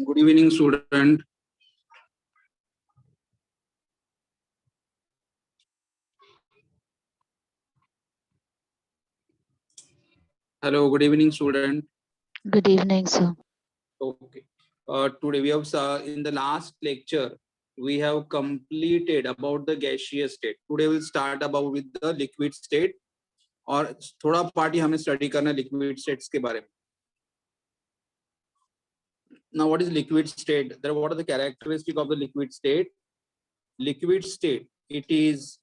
Good evening, student. Hello, good evening, student. Good evening, sir. Okay. Today we have in the last lecture we have completed about the gaseous state. Today we'll start about with the liquid state. और थोड़ा party हमें study करना liquid states के बारे में. Now, what is liquid state? What are the characteristics of the liquid state? Liquid state, it is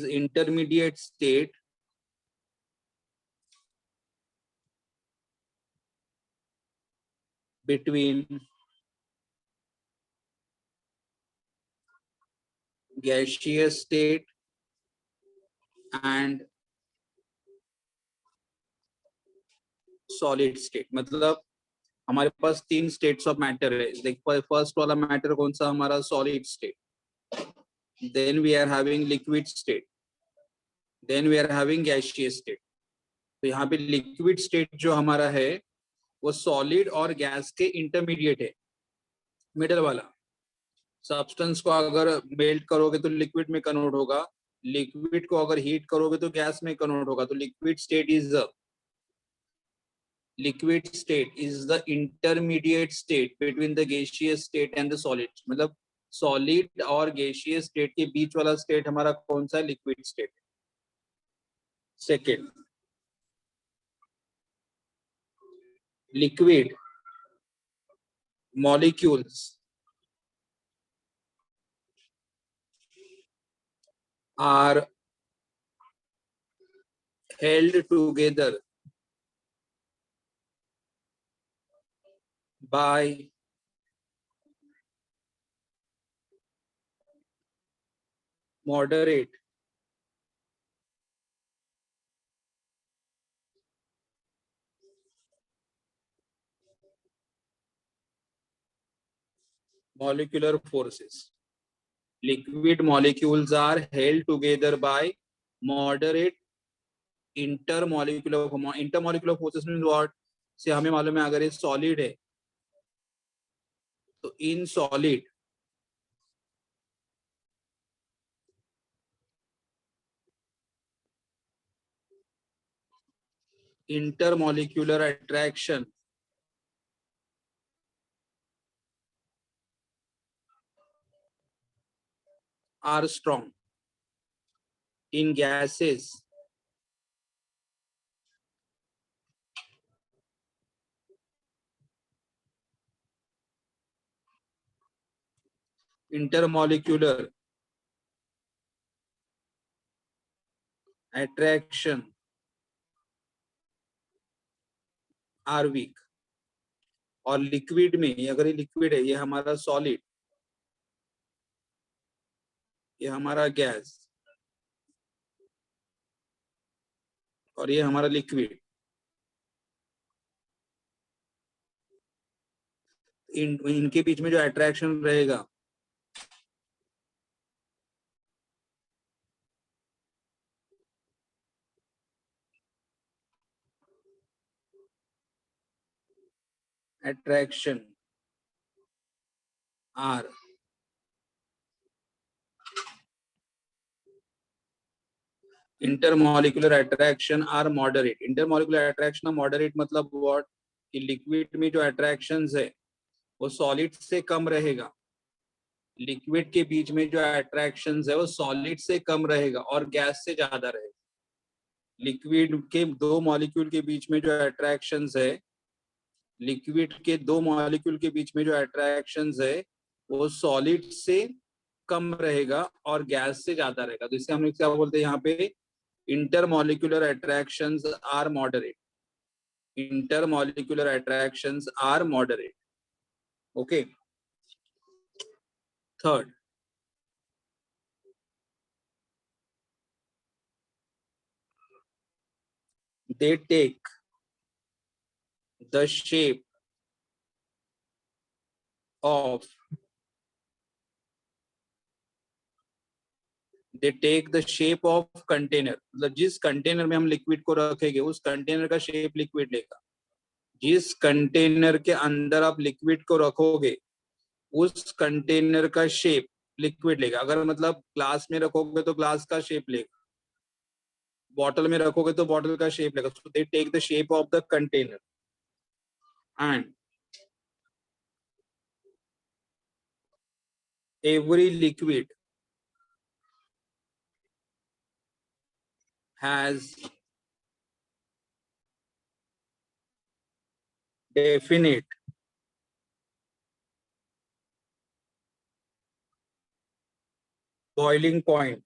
intermediate state between gaseous state and solid state. मतलब हमारे पास तीन स्टेट्स ऑफ मैटर है. देखो first वाला matter कौन सा हमारा solid state, then we are having liquid state, then we are having gaseous state. तो यहाँ पे लिक्विड स्टेट जो हमारा है वो सॉलिड और गैस के इंटरमीडिएट है, मिडल वाला. सब्सटेंस को अगर मेल्ट करोगे तो लिक्विड में कन्वर्ट होगा, लिक्विड को अगर हीट करोगे तो गैस में कन्वर्ट होगा. तो liquid state is the intermediate state between the gaseous state and the solid. मतलब सॉलिड और गैसियस स्टेट के बीच वाला स्टेट हमारा कौन सा liquid state. Second, liquid molecules are held together by moderate molecular forces. Liquid molecules are held together by moderate intermolecular forces. means what? से हमें मालूम है अगर ये सॉलिड है तो in solid intermolecular attraction are strong. In gases intermolecular attraction are weak. और liquid में अगर ये लिक्विड है, ये हमारा सॉलिड, ये हमारा गैस और ये हमारा लिक्विड, इनके बीच में जो अट्रैक्शन रहेगा attraction are intermolecular attraction are moderate. Intermolecular attraction are moderate मतलब what? कि लिक्विड में जो अट्रैक्शंस है वो सॉलिड से कम रहेगा, लिक्विड के बीच में जो अट्रैक्शंस है वो सॉलिड से कम रहेगा और गैस से ज्यादा रहेगा. लिक्विड के दो मॉलिक्यूल के बीच में जो अट्रैक्शंस है, लिक्विड के दो मॉलिक्यूल के बीच में जो अट्रैक्शंस है वो सॉलिड से कम रहेगा और गैस से ज्यादा रहेगा. तो इससे हम लोग क्या बोलते हैं यहाँ पे, intermolecular attractions are moderate. Intermolecular attractions are moderate. Okay. Third, they take the shape of they take the shape of container, मतलब जिस कंटेनर में हम लिक्विड को रखेंगे उस कंटेनर का शेप लिक्विड लेगा। जिस कंटेनर के अंदर आप लिक्विड को रखोगे उस कंटेनर का शेप लिक्विड लेगा। अगर मतलब ग्लास में रखोगे तो ग्लास का शेप लेगा, बॉटल में रखोगे तो बॉटल का शेप लेगा। So they take the shape of the container and every liquid has definite boiling point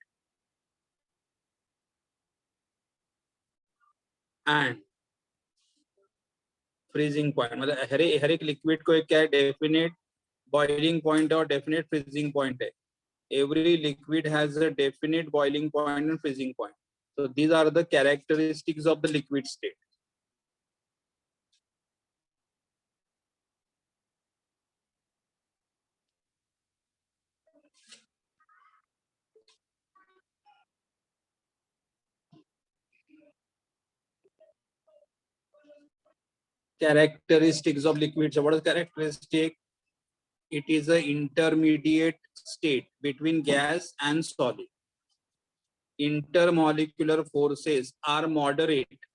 and freezing point। मतलब हर एक लिक्विड को एक क्या है, डेफिनेट बॉइलिंग पॉइंट और डेफिनेट फ्रीजिंग पॉइंट है। Every liquid has a definite boiling point and freezing point. So these are the characteristics of the liquid state. Characteristics of liquid. So what is characteristic? It is an intermediate state between gas and solid. Intermolecular forces are moderate,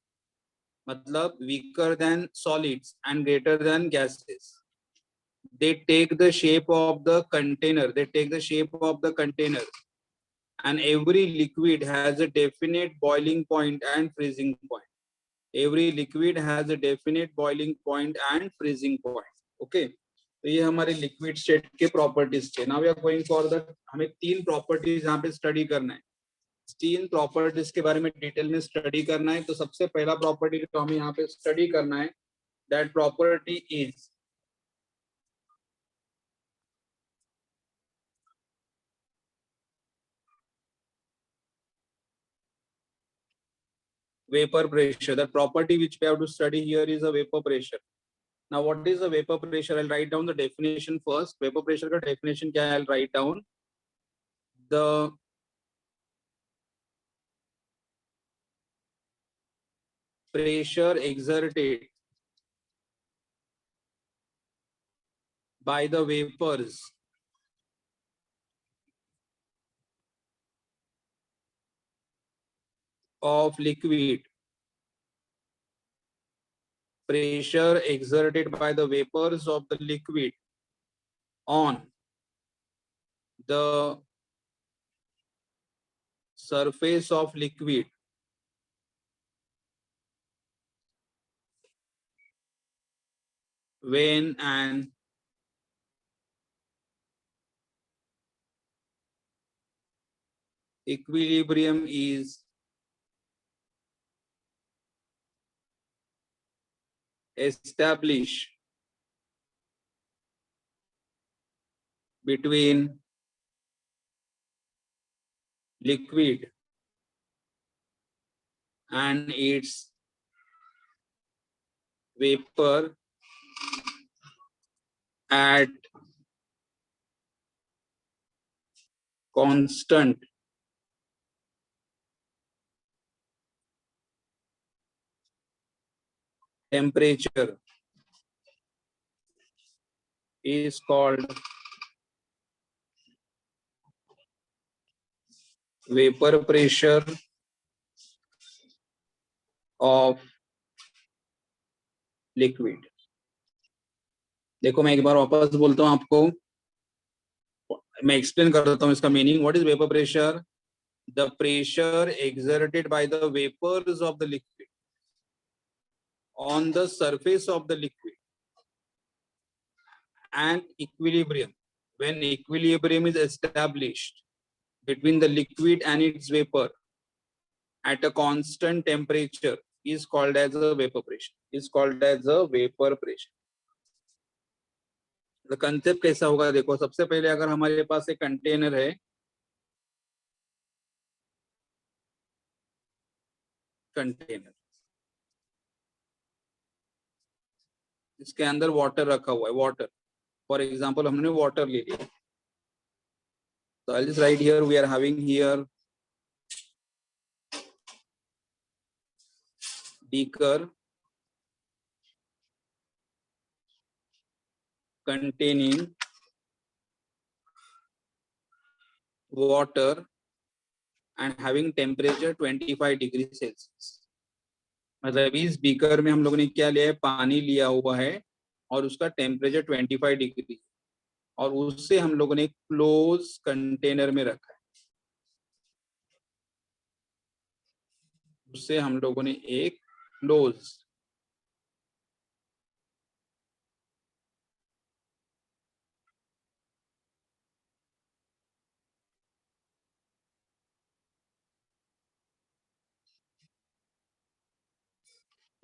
मतलब weaker than solids and greater than gases. They take the shape of the container. They take the shape of the container, and every liquid has a definite boiling point and freezing point. Every liquid has a definite boiling point and freezing point. Okay. तो ये हमारे liquid state के properties थे। Now we are going for the, हमें तीन properties यहाँ पे study करना है। तीन प्रॉपर्टीज के बारे में डिटेल में स्टडी करना है। तो सबसे पहला प्रॉपर्टी जो हमें यहाँ पे स्टडी करना है, that property is vapor pressure. The property which we have to study here is a vapor pressure. Now what is a vapor pressure? I'll write down the definition first. Vapor pressure का definition क्या है? I'll write down the pressure exerted by the vapors of liquid. Pressure exerted by the vapors of the liquid on the surface of liquid when an equilibrium is established between liquid and its vapor at constant temperature is called vapor pressure of liquid। देखो मैं एक बार वापस बोलता हूं आपको, मैं explain कर देता हूं इसका meaning. What is vapour pressure? The pressure exerted by the vapours of the liquid on the surface of the liquid and equilibrium, when equilibrium is established between the liquid and its vapor at a constant temperature is called as a vapor pressure, is called as a vapor pressure। तो concept कैसा होगा देखो, सबसे पहले अगर हमारे पास एक container है, कंटेनर इसके अंदर वाटर रखा हुआ है, वाटर फॉर एग्जांपल हमने वाटर ले लिया, तो I just write here we are having here beaker containing water and having temperature 25 degree Celsius. मतलब इस बीकर में हम लोगों ने क्या लिया है, पानी लिया हुआ है और उसका टेम्परेचर 25 डिग्री और उससे हम लोगों ने क्लोज कंटेनर में रखा है, उससे हम लोगों ने एक क्लोज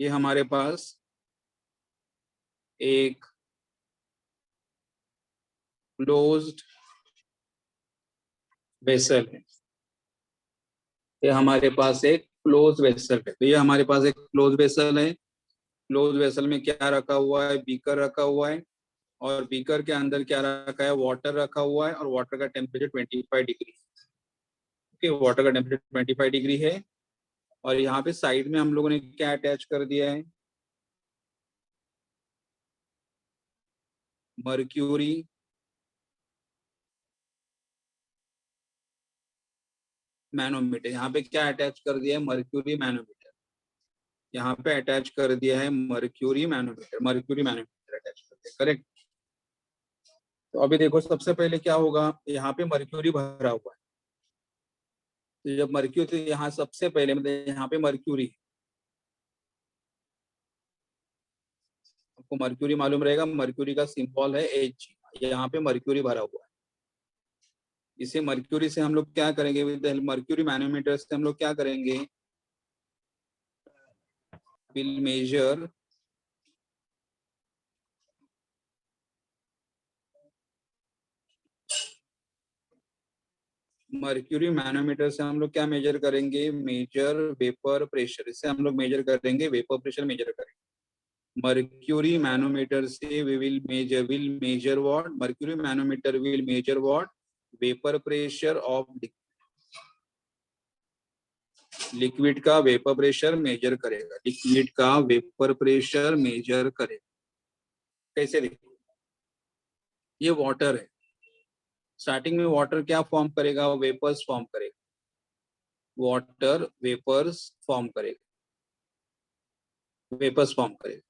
ये हमारे पास एक क्लोज्ड वेसल है, ये हमारे पास एक क्लोज वेसल है। तो ये हमारे पास एक क्लोज वेसल है। क्लोज वेसल में क्या रखा हुआ है, बीकर रखा हुआ है और बीकर के अंदर क्या रखा है, वाटर रखा हुआ है और वाटर का टेम्परेचर 25 डिग्री। ओके, वाटर का टेम्परेचर 25 डिग्री है और यहाँ पे साइड में हम लोगों ने क्या अटैच कर दिया है, मर्क्यूरी मैनोमीटर। यहाँ पे क्या अटैच कर दिया है, मर्क्यूरी मैनोमीटर। यहाँ पे अटैच कर दिया है mercury manometer, mercury manometer attach कर दिया, करेक्ट। तो अभी देखो सबसे पहले क्या होगा, यहाँ पे मर्क्यूरी भरा हुआ है। तो जब मर्क्यूरी, यहाँ सबसे पहले मतलब यहाँ पे मर्क्यूरी, आपको मर्क्यूरी मालूम रहेगा, मर्क्यूरी का सिंबल है Hg। यहाँ पे मर्क्यूरी भरा हुआ है। इसे मर्क्यूरी से हम लोग क्या करेंगे, विद मर्क्यूरी मैनोमीटर से हम लोग क्या करेंगे, विल मेजर मर्क्यूरी मैनोमीटर से हम लोग क्या मेजर करेंगे, मेजर वेपर प्रेशर। इससे हम लोग मेजर करेंगे वेपर प्रेशर, मेजर करेंगे। मर्क्यूरी मैनोमीटर से we will measure what, mercury manometer will measure what, vapour pressure of liquid का वेपर प्रेशर मेजर करेगा, लिक्विड का वेपर प्रेशर मेजर करेगा। कैसे देखो, ये वाटर है, स्टार्टिंग में वाटर क्या फॉर्म करेगा, वेपर्स फॉर्म करेगा, वाटर वेपर्स फॉर्म करेगा, वेपर्स फॉर्म करेगा।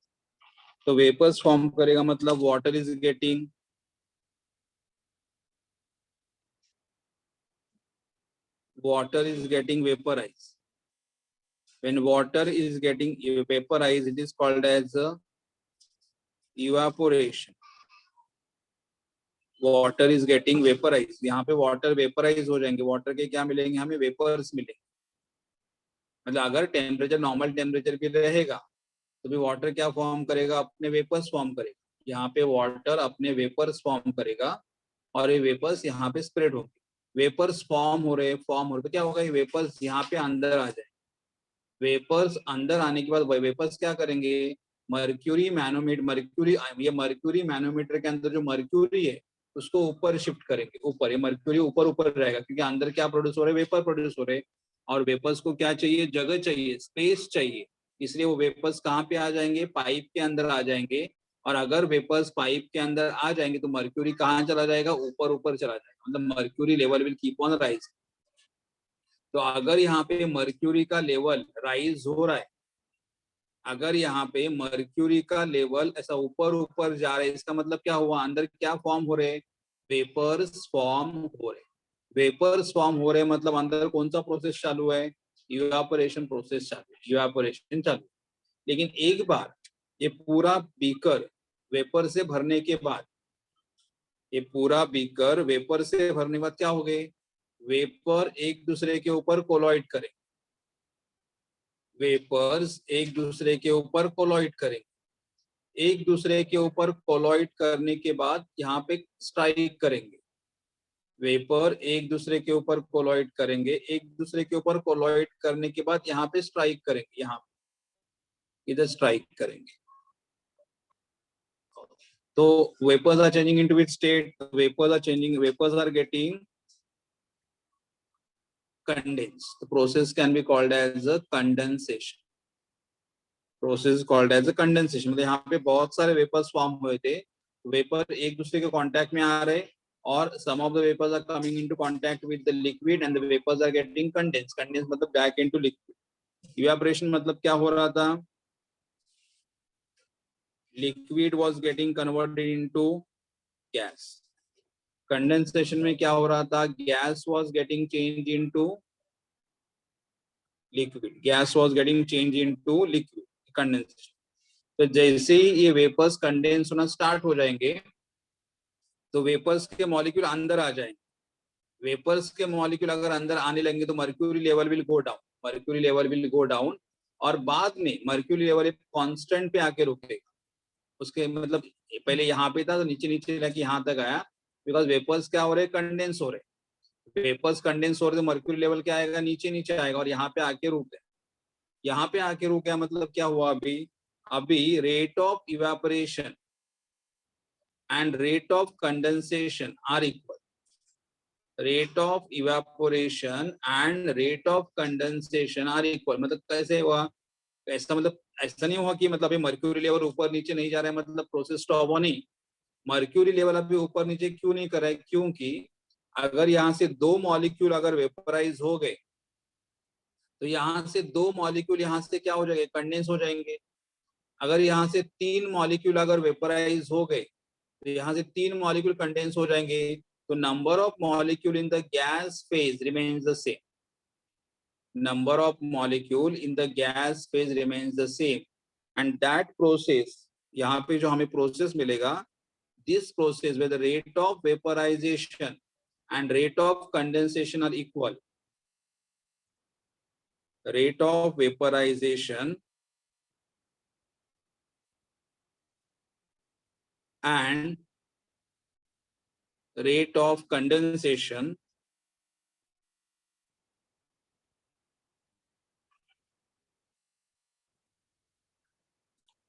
तो वेपर्स फॉर्म करेगा मतलब water is getting vaporized. When water is getting vaporized, it is called as evaporation. Water is getting vaporise, यहाँ पे वाटर वेपराइज हो जाएंगे, वाटर के क्या मिलेंगे, हमें वेपर्स मिलेंगे। मतलब अगर टेम्परेचर नॉर्मल टेम्परेचर पे रहेगा तो भी वाटर क्या फॉर्म करेगा, अपने वेपर्स फॉर्म करेगा। यहाँ पे वाटर अपने वेपर्स फॉर्म करेगा और ये वेपर्स यहाँ पे स्प्रेड होंगे। वेपर्स फॉर्म हो रहे तो क्या होगा, ये वेपर्स यहाँ पे अंदर आ जाए। वेपर्स अंदर आने के बाद वेपर्स क्या करेंगे, मर्क्यूरी मैनोमीटर, ये मर्क्यूरी मैनोमीटर के अंदर जो मर्क्यूरी है उसको ऊपर शिफ्ट करेंगे, ऊपर। ये मर्क्यूरी ऊपर ऊपर रहेगा क्योंकि अंदर क्या प्रोड्यूस हो रहे हैं, वेपर प्रोड्यूस हो रहे हैं और वेपर्स को क्या चाहिए, जगह चाहिए, स्पेस चाहिए। इसलिए वो वेपर्स कहाँ पे आ जाएंगे, पाइप के अंदर आ जाएंगे। और अगर वेपर्स पाइप के अंदर आ जाएंगे तो मर्क्यूरी कहाँ चला जाएगा, ऊपर ऊपर चला जाएगा, मतलब mercury level will keep on rise. तो अगर यहाँ पे मर्क्यूरी का लेवल राइज हो रहा है, अगर यहाँ पे मर्क्यूरी का लेवल ऐसा ऊपर ऊपर जा रहा है, इसका मतलब क्या हुआ, अंदर क्या फॉर्म हो रहे, वेपर्स फॉर्म हो रहे। वेपर्स फॉर्म हो रहे मतलब अंदर कौन सा प्रोसेस चालू है, इवापोरेशन प्रोसेस चालू है, इवापोरेशन चालू। लेकिन एक बार ये पूरा बीकर वेपर से भरने के बाद, ये पूरा बीकर वेपर से भरने के बाद क्या हो गए, वेपर एक दूसरे के ऊपर कोलॉइड करें, वेपर्स एक दूसरे के ऊपर कोलॉइड करेंगे। एक दूसरे के ऊपर कोलॉइड करने के बाद यहाँ पे स्ट्राइक करेंगे। वेपर एक दूसरे के ऊपर कोलॉइड करेंगे, एक दूसरे के ऊपर कोलॉइड करने के बाद यहाँ पे स्ट्राइक करेंगे, यहाँ इधर स्ट्राइक करेंगे। तो vapours are changing into which state, vapours are getting condensed. The process can be called as a condensation. Process called as a condensation. मतलब यहाँ पे बहुत सारे वेपर्स फॉर्म हुए थे, वेपर एक दूसरे के कांटेक्ट में आ रहे और some of the vapours are coming into contact with the liquid and the vapours are getting condense. Condense मतलब बैक इनटू लिक्विड। इवेपोरेशन मतलब क्या हो रहा था, liquid was getting converted into gas. Condensation में क्या हो रहा था, gas was getting change into liquid, gas was getting change into liquid, condensation. तो जैसे ही ये वेपर्स कंडेंस होना स्टार्ट हो जाएंगे तो वेपर्स के मॉलिक्यूल अंदर आ जाएंगे। वेपर्स के मॉलिक्यूल अगर अंदर आने लगेंगे तो mercury level will go down, mercury level will go down और बाद में मर्क्यूरी लेवल एक कांस्टेंट पे आके रुकेगा। उसके मतलब पहले यहाँ पे था तो नीचे नीचे जाके यहाँ तक आया, बिकॉज वेपर्स क्या हो रहे, कंडेंस हो रहे। वेपर्स कंडेंस हो रहे तो मर्क्यूरी लेवल क्या आएगा, नीचे नीचे आएगा और यहाँ पे आके रुक गया। यहाँ पे आके रुक गया मतलब क्या हुआ, अभी rate of evaporation and rate of condensation are equal. Rate of evaporation and rate of condensation are equal. मतलब कैसे हुआ, ऐसा मतलब ऐसा नहीं हुआ कि मतलब अभी मर्क्यूरी लेवल ऊपर नीचे नहीं जा रहा है मतलब प्रोसेस स्टॉप हो, नहीं। मर्क्यूरी लेवल अभी ऊपर नीचे क्यों नहीं कर रहा है, क्योंकि अगर यहाँ से दो मॉलिक्यूल अगर वेपराइज हो गए तो यहाँ से दो मॉलिक्यूल यहाँ से क्या हो जाएंगे, कंडेंस हो जाएंगे। अगर यहाँ से तीन मॉलिक्यूल अगर वेपराइज हो गए तो यहाँ से तीन मॉलिक्यूल कंडेंस हो जाएंगे, तो number of molecule in the gas phase remains the same. Number of molecule in the gas phase remains the same and that process, यहाँ पे जो हमें प्रोसेस मिलेगा, this process with the rate of vaporisation and rate of condensation are equal. Rate of vaporisation and rate of condensation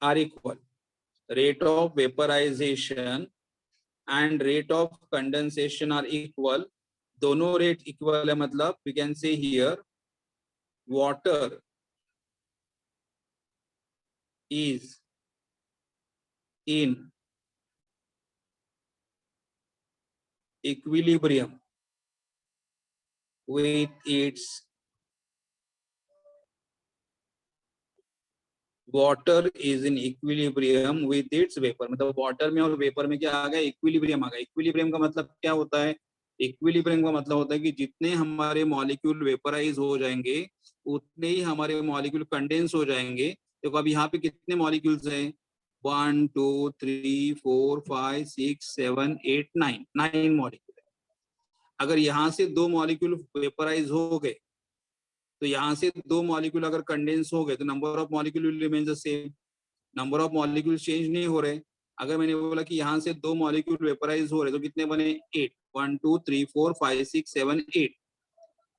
are equal. Rate of vaporization and rate of condensation are equal. दोनों rate equal है, मतलब we can say here water is in equilibrium with its water is in equilibrium with its vapour. मतलब water में और vapour में क्या आ गया, equilibrium आ गया। इक्विलिब्रियम का मतलब क्या होता है, इक्विलिब्रियम का मतलब होता है कि जितने हमारे मॉलिक्यूल वेपराइज हो जाएंगे उतने ही हमारे मॉलिक्यूल कंडेंस हो जाएंगे। देखो अब यहाँ पे कितने मॉलिक्यूल्स हैं, 1 2 3 4 5 6 7 8 9, 9 मॉलिक्यूल। अगर यहाँ से दो मॉलिक्यूल वेपराइज हो गए तो यहाँ से दो मॉलिक्यूल अगर कंडेंस हो गए तो number of molecule will remain the same, number of molecule change नहीं हो रहे। अगर मैंने बोला कि यहाँ से दो मॉलिक्यूल वेपराइज हो रहे तो कितने बने, 8, 1 2 3 4 5 6 7 8।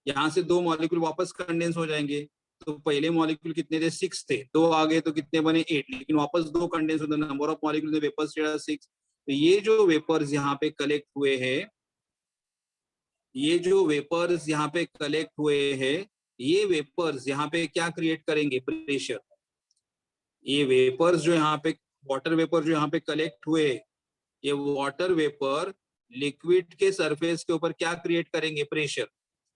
यहाँ से दो मॉलिक्यूल वापस कंडेंस हो जाएंगे, तो पहले मॉलिक्यूल कितने थे, 6 थे, दो आ गए तो कितने बने, 8, लेकिन वापस दो कंडेंस होते, नंबर ऑफ मॉलिक्यूल वेपर्स 6। तो ये जो वेपर्स यहाँ पे कलेक्ट हुए हैं, ये जो वेपर्स यहाँ पे कलेक्ट हुए हैं, ये वेपर्स यहाँ पे क्या क्रिएट करेंगे, प्रेशर। ये वेपर्स जो यहाँ पे, वाटर वेपर जो यहाँ पे कलेक्ट हुए, ये वाटर वेपर लिक्विड के सरफेस के ऊपर क्या क्रिएट करेंगे, प्रेशर।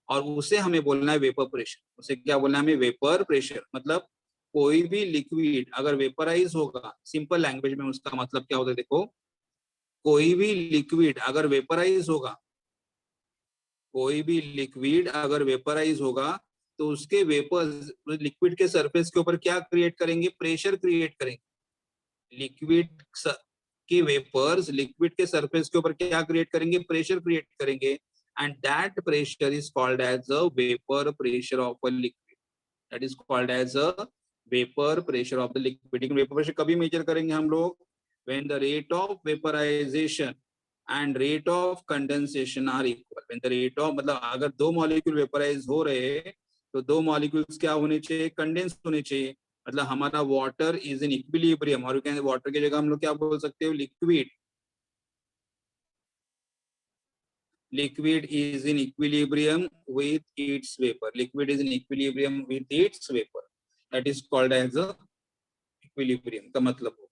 और उसे हमें बोलना है वेपर प्रेशर। उसे क्या बोलना है हमें, वेपर प्रेशर। मतलब कोई भी लिक्विड अगर वेपराइज होगा, सिंपल लैंग्वेज में उसका मतलब क्या होता है, देखो कोई भी लिक्विड अगर वेपराइज होगा, कोई भी लिक्विड अगर वेपराइज होगा तो उसके वेपर्स लिक्विड के सरफेस के ऊपर क्या क्रिएट करेंगे, प्रेशर क्रिएट करेंगे। लिक्विड के वेपर्स लिक्विड के सरफेस के ऊपर क्या क्रिएट करेंगे, प्रेशर क्रिएट करेंगे and that pressure is called as a vapour pressure of a liquid. That is called as a vapour pressure of the liquid. लेकिन vapour pressure कभी measure करेंगे हम लोग, when the rate of vaporisation and rate of condensation are equal. When the rate of, मतलब अगर दो molecule vaporise हो रहे हैं तो दो मॉलिक्यूल्स क्या होने चाहिए, कंडेंस होने चाहिए। मतलब हमारा वाटर इज इन इक्विलिब्रियम, और वाटर की जगह हम लोग क्या बोल सकते हो, liquid. Liquid is in equilibrium with its vapour. Liquid is in equilibrium with its vapour, that is called as a equilibrium का मतलब होगा।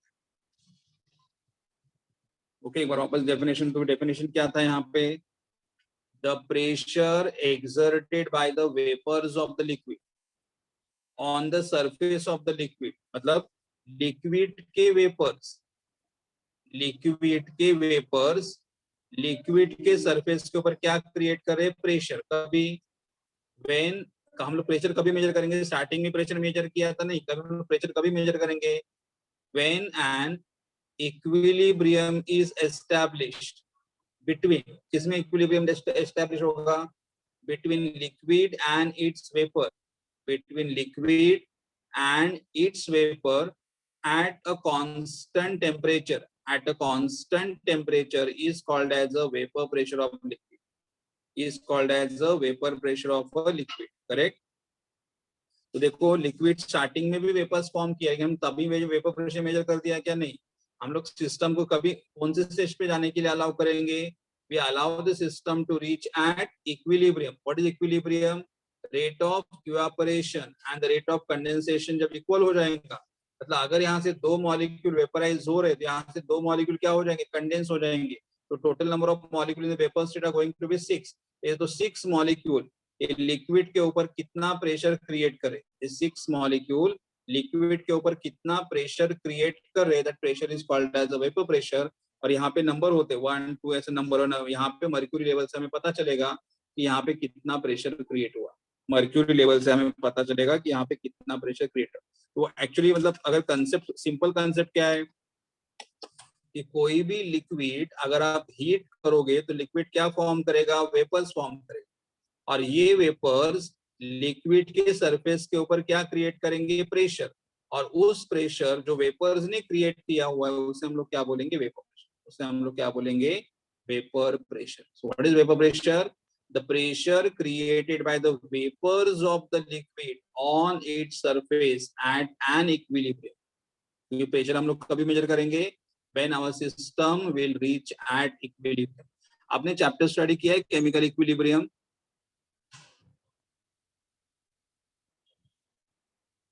ओके, एक बार वापस डेफिनेशन पे, डेफिनेशन क्या था यहाँ पे, the pressure exerted by the vapours of the liquid on the surface of the liquid, मतलब लिक्विड के वेपर्स, लिक्विड के वेपर्स लिक्विड के सरफेस के ऊपर क्या क्रिएट कर रहे हैं, प्रेशर। कभी व्हेन हम लोग प्रेशर कभी मेजर करेंगे, स्टार्टिंग में प्रेशर मेजर किया था नहीं, कभी हम लोग प्रेशर कभी मेजर करेंगे, when an equilibrium is established between, किसमें इक्विलिब्रियम एस्टैब्लिश होगा, between liquid and it's vapour, between liquid and its vapor at a constant temperature, at a constant temperature is called as a vapor pressure of liquid, is called as a vapor pressure of a liquid, correct। तो देखो liquid starting में भी vapours form किया है, हम तभी vapour pressure measure कर दिया क्या, नहीं। हम लोग सिस्टम को कभी कौन से स्टेज पे जाने के लिए अलाउ करेंगे, we allow the system to reach at equilibrium. What is equilibrium, rate of evaporation and the rate of condensation जब इक्वल हो जाएगा, मतलब अगर यहाँ से दो मॉलिक्यूल वेपराइज हो रहे तो यहाँ से दो मॉलिक्यूल क्या हो जाएंगे, कंडेंस हो जाएंगे, तो total number of molecule in the vapour state are going to be 6। ये तो 6 मॉलिक्यूल ये लिक्विड के ऊपर कितना प्रेशर क्रिएट करे, 6 मॉलिक्यूल लिक्विड के ऊपर कितना प्रेशर क्रिएट कर रहे, that pressure is called as a vapour pressure. और यहाँ पे नंबर होते 1 2 ऐसे नंबर, यहाँ पे मर्क्यूरी लेवल से हमें पता चलेगा कि यहाँ पे कितना प्रेशर क्रिएट हुआ, मर्क्यूरी लेवल से हमें पता चलेगा कि यहाँ पे कितना प्रेशर क्रिएट हुआ। तो एक्चुअली मतलब अगर कंसेप्ट, सिंपल कंसेप्ट क्या है कि कोई भी लिक्विड अगर आप हीट करोगे तो लिक्विड क्या फॉर्म करेगा, वेपर्स फॉर्म करेगा, और ये वेपर्स लिक्विड के सरफेस के ऊपर क्या क्रिएट करेंगे, प्रेशर, और उस प्रेशर जो वेपर्स ने क्रिएट किया हुआ है उसे हम लोग क्या बोलेंगे, वेपर प्रेशर, उसे हम लोग क्या बोलेंगे, vapour pressure. So what is vapour pressure, the pressure created by the vapours of the liquid on its surface at an equilibrium. ये प्रेशर हम लोग कभी मेजर करेंगे, when our system will reach at equilibrium. आपने chapter study किया है chemical equilibrium,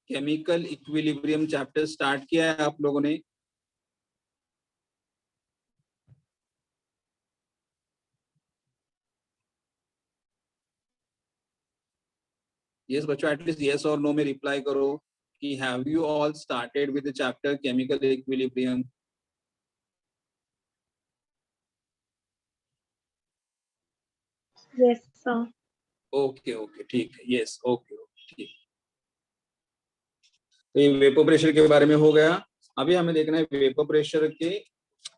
chemical equilibrium chapter start किया है आप लोगों ने, यस बच्चों, एटलीस्ट यस और नो में रिप्लाई करो कि have you all started with the chapter chemical equilibrium. Yes, sir. Okay okay ठीक है, यस ओके ओके ठीक। तो ये वेपर प्रेशर के बारे में हो गया। अभी हमें देखना है वेपर प्रेशर के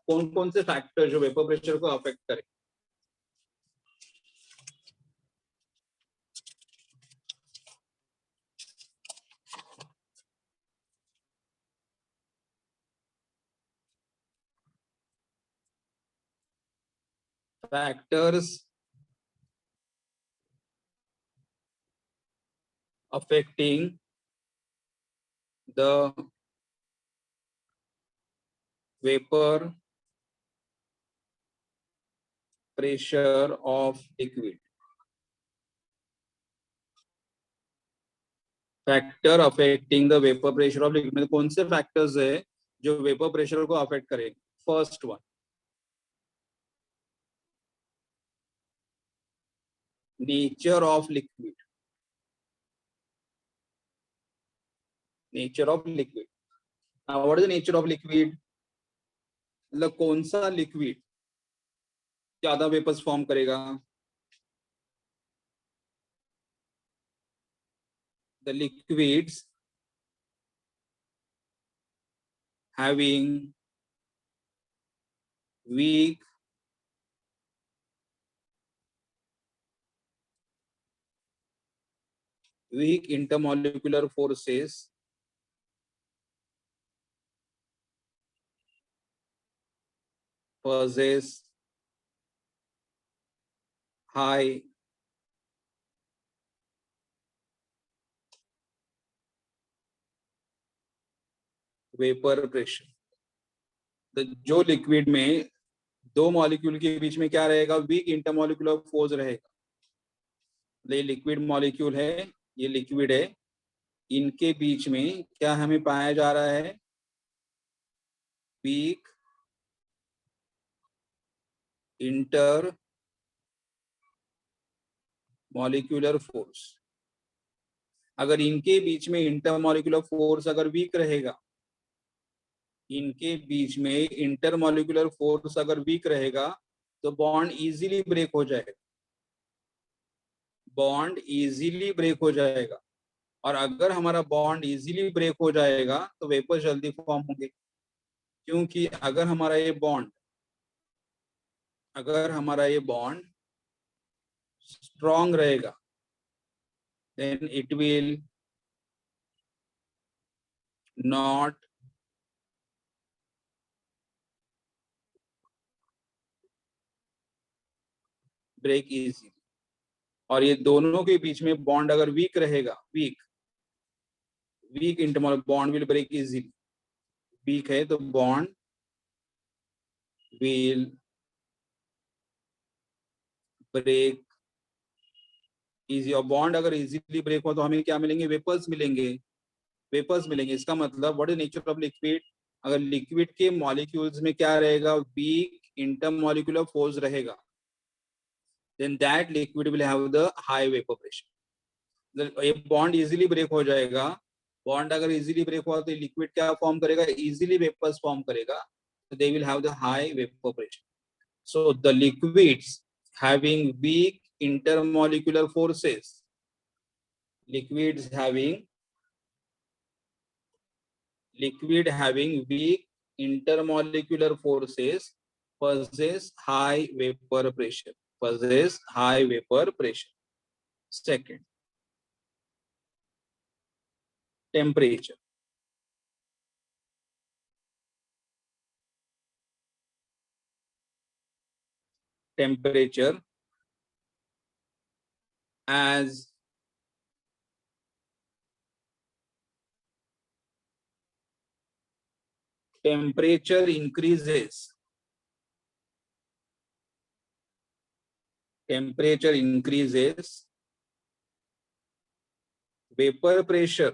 कौन कौन से फैक्टर जो वेपर प्रेशर को अफेक्ट करें। Factors affecting the vapor pressure of liquid, factor affecting the vapour pressure of liquid, कौन से फैक्टर्स है जो वेपर प्रेशर को अफेक्ट करेंगे। First one, nature of liquid, nature of liquid. What is the nature of liquid, मतलब कौन सा liquid ज्यादा वेपर्स फॉर्म करेगा, the liquids having weak intermolecular forces possess high vapour pressure. तो जो लिक्विड में दो मॉलिक्यूल के बीच में क्या रहेगा, वीक इंटरमॉलिक्यूलर फोर्स रहेगा। ये लिक्विड मॉलिक्यूल है, ये लिक्विड है, इनके बीच में क्या हमें पाया जा रहा है, weak intermolecular force. अगर इनके बीच में इंटरमोलिकुलर फोर्स अगर वीक रहेगा, इनके बीच में इंटरमोलिकुलर फोर्स अगर वीक रहेगा तो बॉन्ड इजीली ब्रेक हो जाएगा, बॉन्ड इजीली ब्रेक हो जाएगा। और अगर हमारा बॉन्ड इजीली ब्रेक हो जाएगा तो वेपर जल्दी फॉर्म होंगे, क्योंकि अगर हमारा ये बॉन्ड स्ट्रॉन्ग रहेगा then it will not break easily। और ये दोनों के बीच में बॉन्ड अगर वीक रहेगा, weak intermolecular bond will break easily. Weak है तो बॉन्ड विल ब्रेक इजी। और बॉन्ड अगर इजीली ब्रेक हो तो हमें क्या मिलेंगे? वेपर्स मिलेंगे, वेपर्स मिलेंगे। इसका मतलब what is nature of liquid? अगर लिक्विड के मॉलिक्यूल्स में क्या रहेगा? वीक इंटरमोलिकुलर फोर्स रहेगा, then that liquid will have the high vapor pressure। ये बॉन्ड इजीली ब्रेक हो जाएगा। बॉन्ड अगर इजीली ब्रेक हुआ तो लिक्विड क्या फॉर्म करेगा? इजीली वेपर्स फॉर्म करेगा, so they will have the high vapor pressure। So the liquids having weak intermolecular forces, liquid having weak intermolecular forces possess high vapor pressure, Second, temperature। As temperature increases, vapor pressure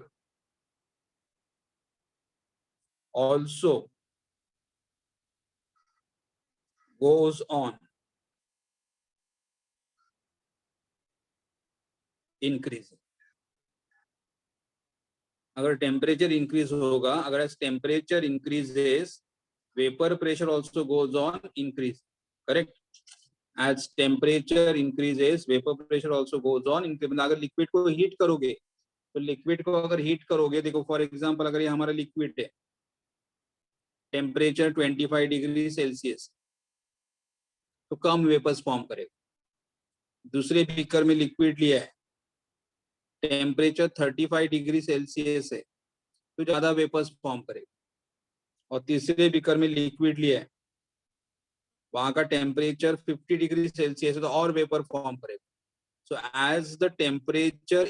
also goes on increasing। अगर temperature increase होगा, अगर as temperature increases vapour pressure also goes on increase, correct? As temperature increases vapour pressure also goes on increase. अगर liquid को heat करोगे तो देखो for example अगर ये हमारा लिक्विड है, टेम्परेचर 25 डिग्री सेल्सियस, तो कम वेपर्स फॉर्म करेगा। दूसरे बीकर में लिक्विड लिया है, टेम्परेचर 35 डिग्री सेल्सियस है, तो ज्यादा वेपर्स फॉर्म करेगा। और तीसरे बीकर में लिक्विड लिया है, वहां का टेम्परेचर 50 डिग्री सेल्सियस है, तो और वेपर फॉर्म करेगा। So as the temperature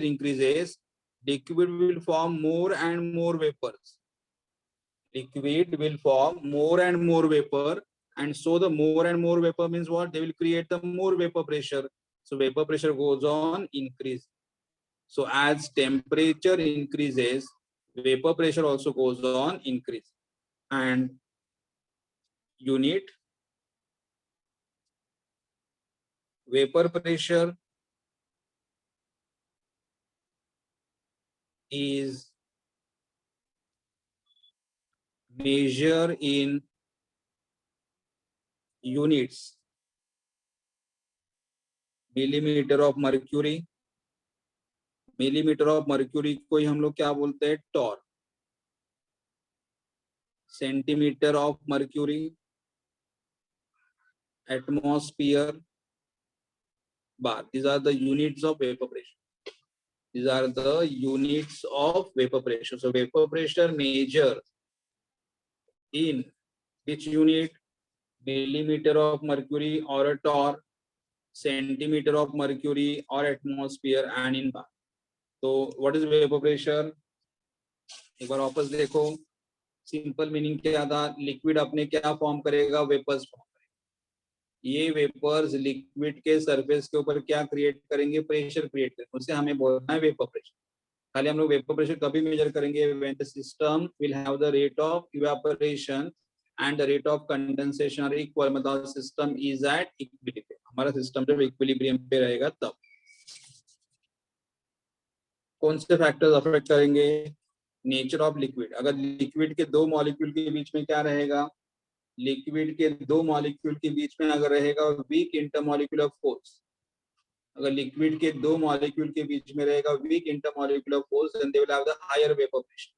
increases liquid will form more and more vapors, and so the more and more vapor means what? They will create the more vapor pressure, so vapor pressure goes on increase। So as temperature increases, vapor pressure also goes on increase। And unit vapor pressure is measured in units millimeter of mercury। Millimetre of mercury को ही हम लोग क्या बोलते हैं? Torr. Centimetre of mercury, atmosphere, bar. These are the units of vapor pressure। So vapor pressure measure in which unit? Millimeter of mercury or a torr, centimeter of mercury or atmosphere, and in bar। तो what is vapor pressure? एक बार वापस देखो, simple meaning क्या था? Liquid अपने क्या form करेगा? Vapours form करेगा। ये वेपर्स लिक्विड के सरफेस के ऊपर क्या क्रिएट करेंगे? प्रेशर क्रिएट करेंगे, उसे हमें बोलना है वेपर प्रेशर। खाली हम लोग वेपर प्रेशर कभी मेजर करेंगे when the system will have the rate of evaporation and the rate of condensation are equal, मतलब सिस्टम इज एट इक्विलिब्रियम। हमारा सिस्टम जब इक्विलिब्रियम पे रहेगा तब कौन से फैक्टर्स अफेक्ट करेंगे? Nature of liquid. अगर लिक्विड के दो मॉलिक्यूल के बीच में क्या रहेगा? लिक्विड के दो मॉलिक्यूल के बीच में अगर रहेगा वीक इंटरमॉलिक्यूलर फोर्स, अगर लिक्विड के दो मॉलिक्यूल के बीच में रहेगा weak intermolecular force, then they will have the higher vapour pressure.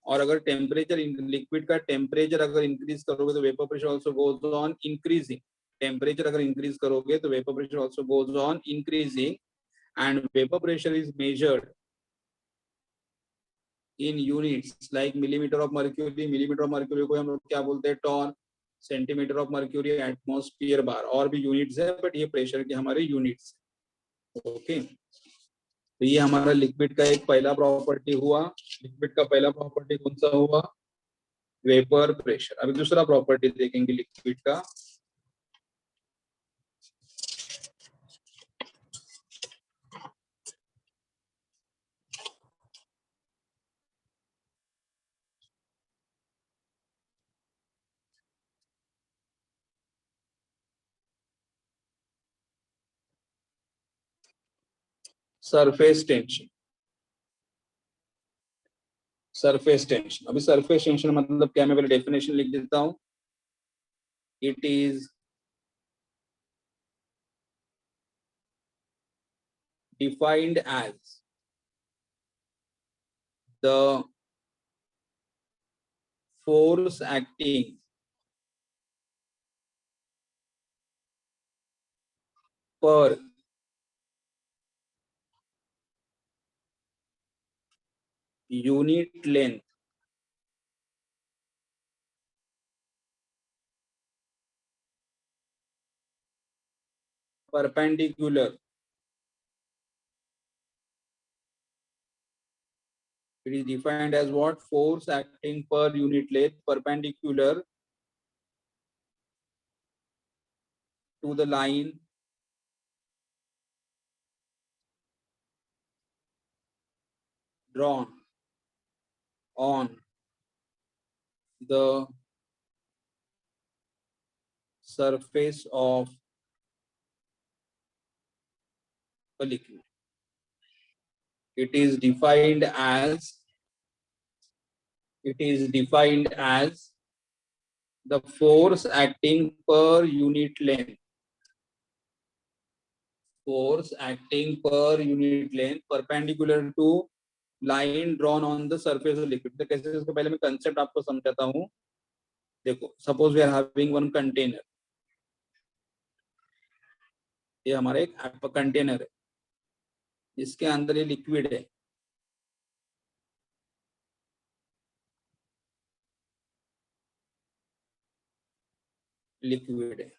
और अगर टेम्परेचर, लिक्विड का टेम्परेचर अगर इंक्रीज करोगे तो vapour pressure also goes on increasing. Temperature अगर इंक्रीज करोगे तो vapour pressure also goes on increasing, and vapour pressure is measured in units like millimetre of mercury. Millimetre of mercury को हम लोग क्या बोलते हैं? Torr. Centimetre of mercury atmosphere bar. और भी यूनिट्स है, बट ये प्रेशर के हमारे यूनिट्स। ओके, तो ये हमारा लिक्विड का एक पहला प्रॉपर्टी हुआ। लिक्विड का पहला प्रॉपर्टी कौन सा हुआ? Vapour pressure. अभी दूसरा प्रॉपर्टी देखेंगे लिक्विड का। Surface tension. सरफेस टेंशन, अभी सरफेस टेंशन मतलब क्या? मैं पहले डेफिनेशन लिख देता हूं। It is defined as the force acting per unit length perpendicular. It is defined as what? Force acting per unit length perpendicular to the line drawn on the surface of a liquid. It is defined as the force acting per unit length. Force acting per unit length perpendicular to line drawn on the surface of liquid. तो कैसे? इसको पहले मैं concept आपको समझाता हूँ। देखो, suppose we are having one container. ये हमारा एक कंटेनर है, इसके अंदर ये लिक्विड है। लिक्विड है,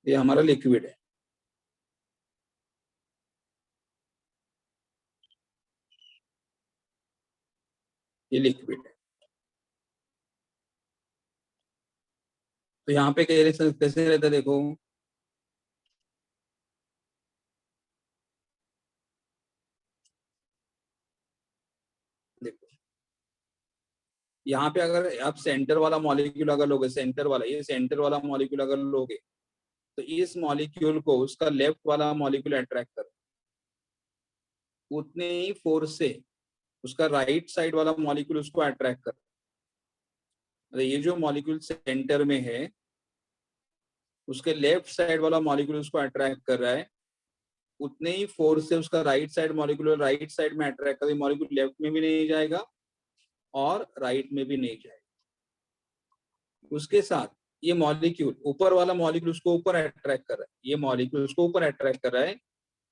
ये हमारा लिक्विड है। ये लिक्विड है। तो यहाँ पे कैसे रहता है? देखो, देखो यहाँ पे अगर आप सेंटर वाला मॉलिक्यूल अगर लोगे, सेंटर वाला, ये सेंटर वाला मॉलिक्यूल अगर लोगे, तो इस मॉलिक्यूल को उसका लेफ्ट वाला मॉलिक्यूल अट्रैक्ट करो, उतने ही फोर्स से उसका राइट साइड वाला मॉलिक्यूल उसको अट्रैक्ट कर। ये जो मॉलिक्यूल सेंटर में है, उसके लेफ्ट साइड वाला मॉलिक्यूल उसको अट्रैक्ट कर रहा है, उतने ही फोर्स से उसका right side molecule right side में अट्रैक्ट कर। मॉलिक्यूल लेफ्ट में भी नहीं जाएगा और राइट में भी नहीं जाएगा। उसके साथ ये मॉलिक्यूल, ऊपर वाला मॉलिक्यूल उसको ऊपर अट्रैक्ट कर रहा है, ये मॉलिक्यूल उसको ऊपर अट्रैक्ट कर रहा है,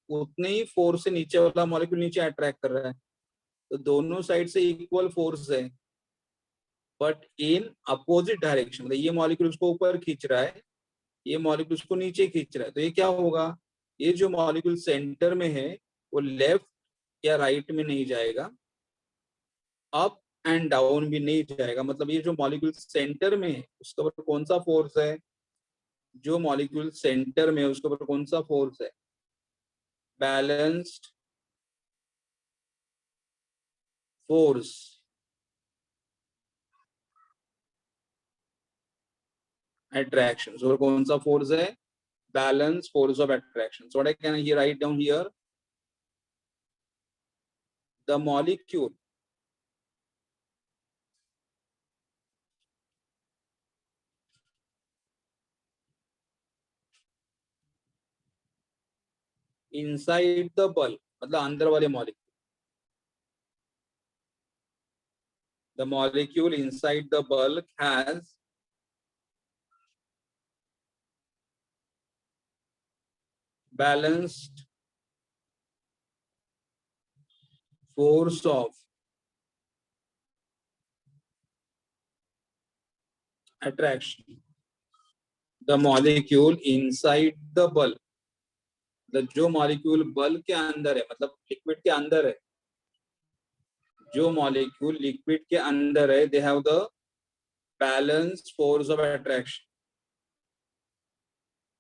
उतने ही फोर्स से नीचे वाला मॉलिक्यूल नीचे अट्रैक्ट कर रहा है। तो दोनों साइड से इक्वल फोर्स है, बट इन अपोजिट डायरेक्शन। मतलब ये मॉलिक्यूल उसको ऊपर खींच रहा है, ये मॉलिक्यूल उसको नीचे खींच रहा है, तो ये क्या होगा, ये जो मॉलिक्यूल सेंटर में है वो लेफ्ट या राइट में नहीं जाएगा, अप एंड डाउन भी नहीं जाएगा। मतलब ये जो मॉलिक्यूल सेंटर में है उसके ऊपर कौन सा फोर्स है, जो मॉलिक्यूल सेंटर में है उसके ऊपर कौन सा फोर्स है, बैलेंस्ड फोर्स attraction. So कौन सा फोर्स है, balance force of attraction. So what I can here write down here, the molecule inside the bulk, मतलब अंदर वाले molecule, the molecule inside the bulk has balanced force of attraction. The molecule inside the bulk, जो molecule bulk के अंदर है, मतलब liquid के अंदर है, जो मॉलिक्यूल लिक्विड के अंदर है, they have the balance force of attraction.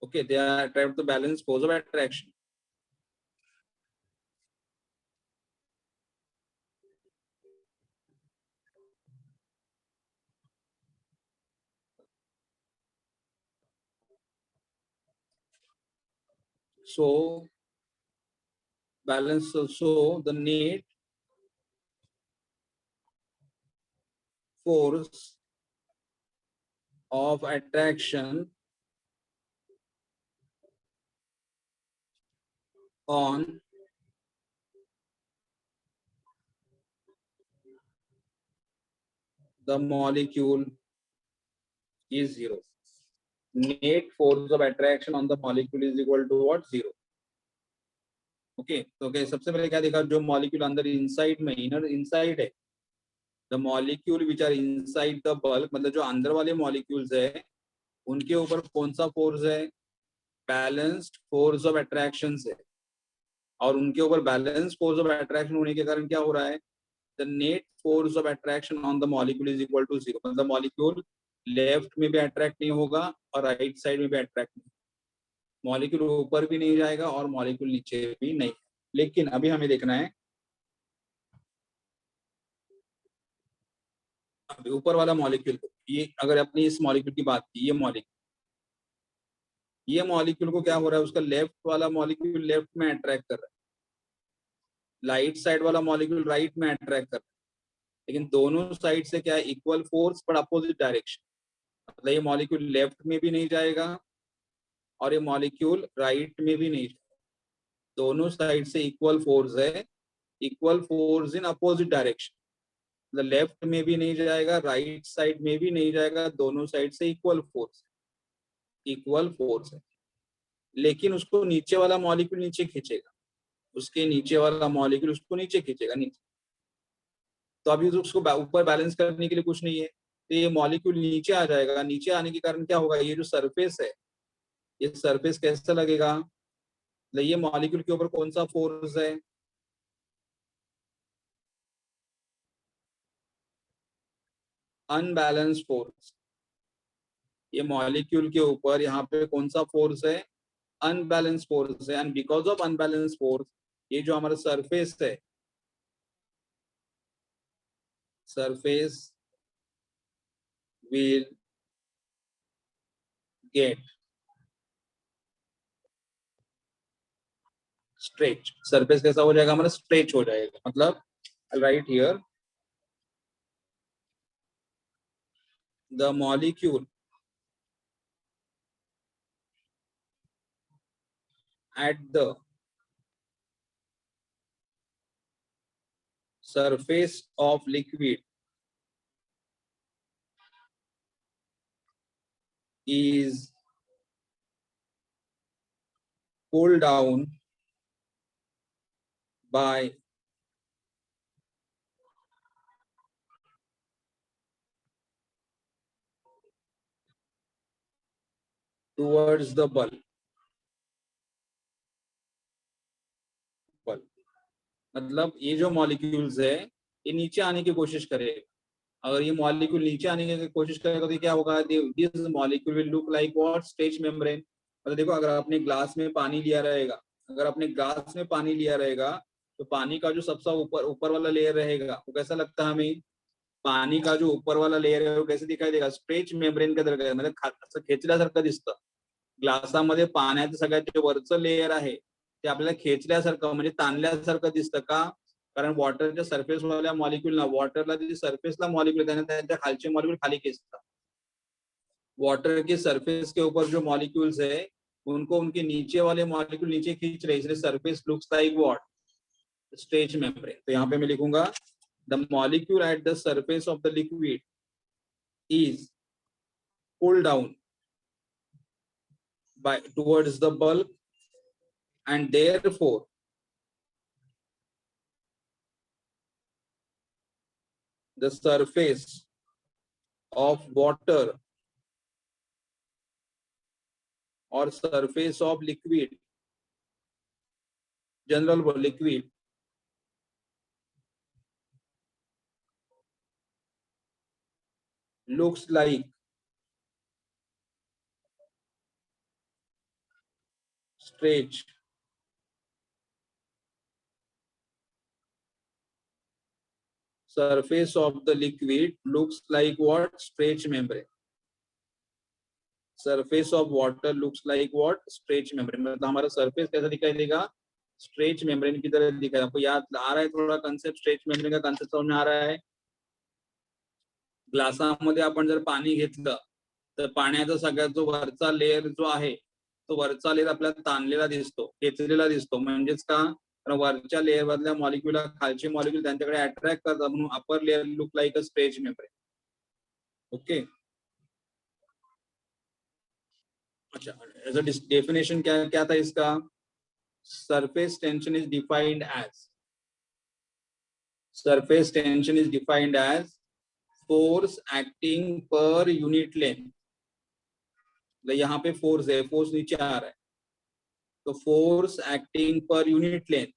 Okay, they are attracted to balance force of attraction. So balance, so the net force of attraction on the molecule is zero. Net force of attraction on the molecule is equal to what, zero. Okay, तो okay, सबसे पहले क्या देखा, जो molecule अंदर inside में, inner inside है, the molecule which are inside the bulk, मतलब जो अंदर वाले मॉलिक्यूल्स है उनके ऊपर कौन सा फोर्स है, बैलेंस्ड फोर्स ऑफ अट्रैक्शन है, और उनके ऊपर बैलेंस फोर्स ऑफ अट्रैक्शन होने के कारण क्या हो रहा है, the net force of attraction on the molecule is equal to zero. मतलब मॉलिक्यूल लेफ्ट में भी अट्रैक्ट नहीं होगा और राइट साइड में भी अट्रैक्ट नहीं, मॉलिक्यूल ऊपर भी नहीं जाएगा और मॉलिक्यूल नीचे भी नहीं. लेकिन अभी हमें देखना है, अभी ऊपर वाला मॉलिक्यूल, ये अगर अपनी इस मॉलिक्यूल की बात की, ये मॉलिक्यूल को क्या हो रहा है, उसका लेफ्ट वाला मॉलिक्यूल लेफ्ट में अट्रैक्ट कर रहा है, लाइट साइड वाला मॉलिक्यूल राइट में अट्रैक्ट कर रहा है, लेकिन दोनों साइड से क्या है, equal force but opposite direction. मतलब ये मॉलिक्यूल लेफ्ट में भी नहीं जाएगा और ये मॉलिक्यूल राइट में भी नहीं जाएगा, दोनों साइड से इक्वल फोर्स है, equal force in opposite direction. मतलब लेफ्ट में भी नहीं जाएगा, राइट साइड में भी नहीं जाएगा, दोनों साइड से इक्वल फोर्स, इक्वल फोर्स है. लेकिन उसको नीचे वाला मॉलिक्यूल नीचे खींचेगा, उसके नीचे वाला मॉलिक्यूल उसको नीचे खींचेगा, नीचे. तो अभी तो उसको ऊपर बैलेंस करने के लिए कुछ नहीं है, तो ये मॉलिक्यूल नीचे आ जाएगा. नीचे आने के कारण क्या होगा, ये जो सरफेस है, ये सरफेस कैसा लगेगा, ये मॉलिक्यूल के ऊपर कौन सा फोर्स है, अनबैलेंस फोर्स. ये मॉलिक्यूल के ऊपर यहाँ पे कौन सा फोर्स है, अनबैलेंस फोर्स है. And because of unbalance force, ये जो हमारा सरफेस है, surface will get stretch. Surface कैसा हो जाएगा हमारा, स्ट्रेच हो जाएगा. मतलब right here, the molecule at the surface of liquid is pulled down by towards the bulb. मतलब ये जो मॉलिक्यूल्स है ये नीचे आने की कोशिश करेगा। अगर ये मॉलिक्यूल नीचे आने की कोशिश करेगा तो क्या होगा, this molecule will look like what, stretch membrane. मतलब देखो, अगर आपने ग्लास में पानी लिया रहेगा, अगर आपने ग्लास में पानी लिया रहेगा तो पानी का जो सबसे ऊपर ऊपर वाला लेयर रहेगा वो कैसा लगता है हमें, पानी का जो ऊपर वाला लेयर है वो कैसे दिखाई देगा, स्ट्रेच मेम्ब्रेन का दर्जा, म्हणजे असं खेचल्यासारखं दिसतं। ग्लासामध्ये पाण्याचं सगळ्यात जे वरचं लेयर आहे ते आपल्याला खेचल्यासारखं म्हणजे ताणल्यासारखं दिसतं का, कारण वॉटरच्या सरफेस वाल्या मॉलिक्यूलला, वॉटरला जे सरफेसला मॉलिक्यूल त्यांना त्यांच्या खालचे मॉलिक्यूल खाली खेचतात। वाटर के सरफेस के ऊपर जो मॉलिक्यूल्स है उनको उनके नीचे वाले मॉलिक्यूल नीचे खींच रहे, इसलिए surface looks like what, stretch membrane. तो यहाँ पे मैं लिखूंगा the molecule at the surface of the liquid is pull down by towards the bulb, and therefore the surface of water or surface of liquid, general liquid, looks like stretch surface of the liquid looks like what, stretch membrane। Surface of water looks like what, stretch membrane. मतलब हमारा surface कैसा दिखाई देगा, stretch membrane की तरह दिखाई। आपको याद आ रहा है थोड़ा कंसेप्ट, स्ट्रेच मेम्ब्रेन का कंसेप्ट समझ में आ रहा है। ग्लासामध्ये आपण जर पाणी घेतलं तर पाण्याचा सगळ्यात जो वरचा लेयर जो आहे तो वरचा लेयर आपल्याला ताणलेला दिसतो, खेचलेला दिसतो। म्हणजेच का, वरच्या लेयर मधल्या मॉलिक्यूल खालचे मॉलिक्यूल त्यांच्याकडे अट्रॅक्ट करतात, म्हणून upper layer look like a stretch membrane. Okay, अच्छा, एज अ डेफिनेशन क्या क्या था इसका, surface tension is defined as, surface tension is defined as force acting per unit length. यहाँ पे फोर्स है, फोर्स नीचे आ रहा है, तो force acting per unit length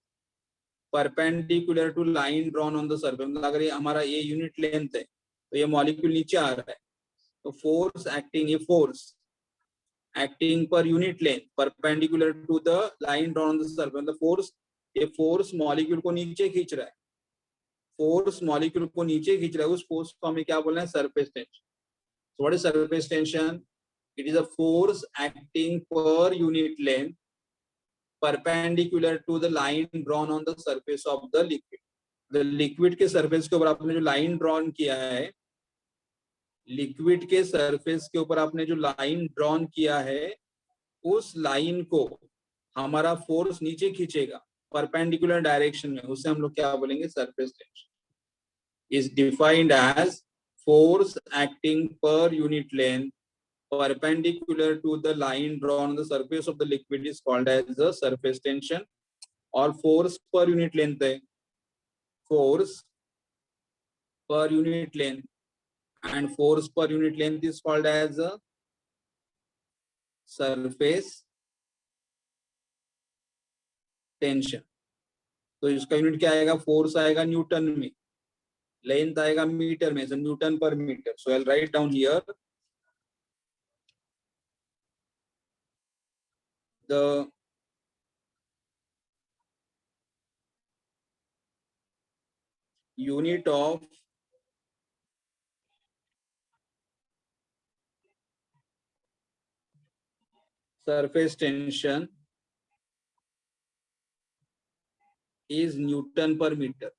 perpendicular to line drawn on the surface. मतलब अगर ये हमारा ये यूनिट लेंथ है तो ये मॉलिक्यूल नीचे आ रहा है, तो फोर्स एक्टिंग, ये force acting per unit length perpendicular to the line drawn on the surface, मतलब फोर्स, ये फोर्स मॉलिक्यूल को नीचे खींच रहा है, फोर्स मॉलिक्यूल को नीचे खींच रहा है, उस फोर्स को हमें क्या बोलना है, surface tension. So what is surface tension? It is a force acting per unit length perpendicular to the line drawn on the surface of the liquid। The liquid के surface के ऊपर आपने जो line drawn किया है, liquid के surface के ऊपर आपने जो line drawn किया है, उस line को हमारा force नीचे खींचेगा perpendicular direction में, उसे हम लोग क्या बोलेंगे, surface tension। Is defined as force acting per unit length perpendicular to the line drawn on the surface of the liquid is called as the surface tension। और force per unit length है, force per unit length, and force per unit length is called as a surface tension। तो इसका unit क्या आएगा, force आएगा Newton में, length आएगा metre में, so न्यूटन पर metre. So I'll write down here the unit of surface tension is Newton पर मीटर।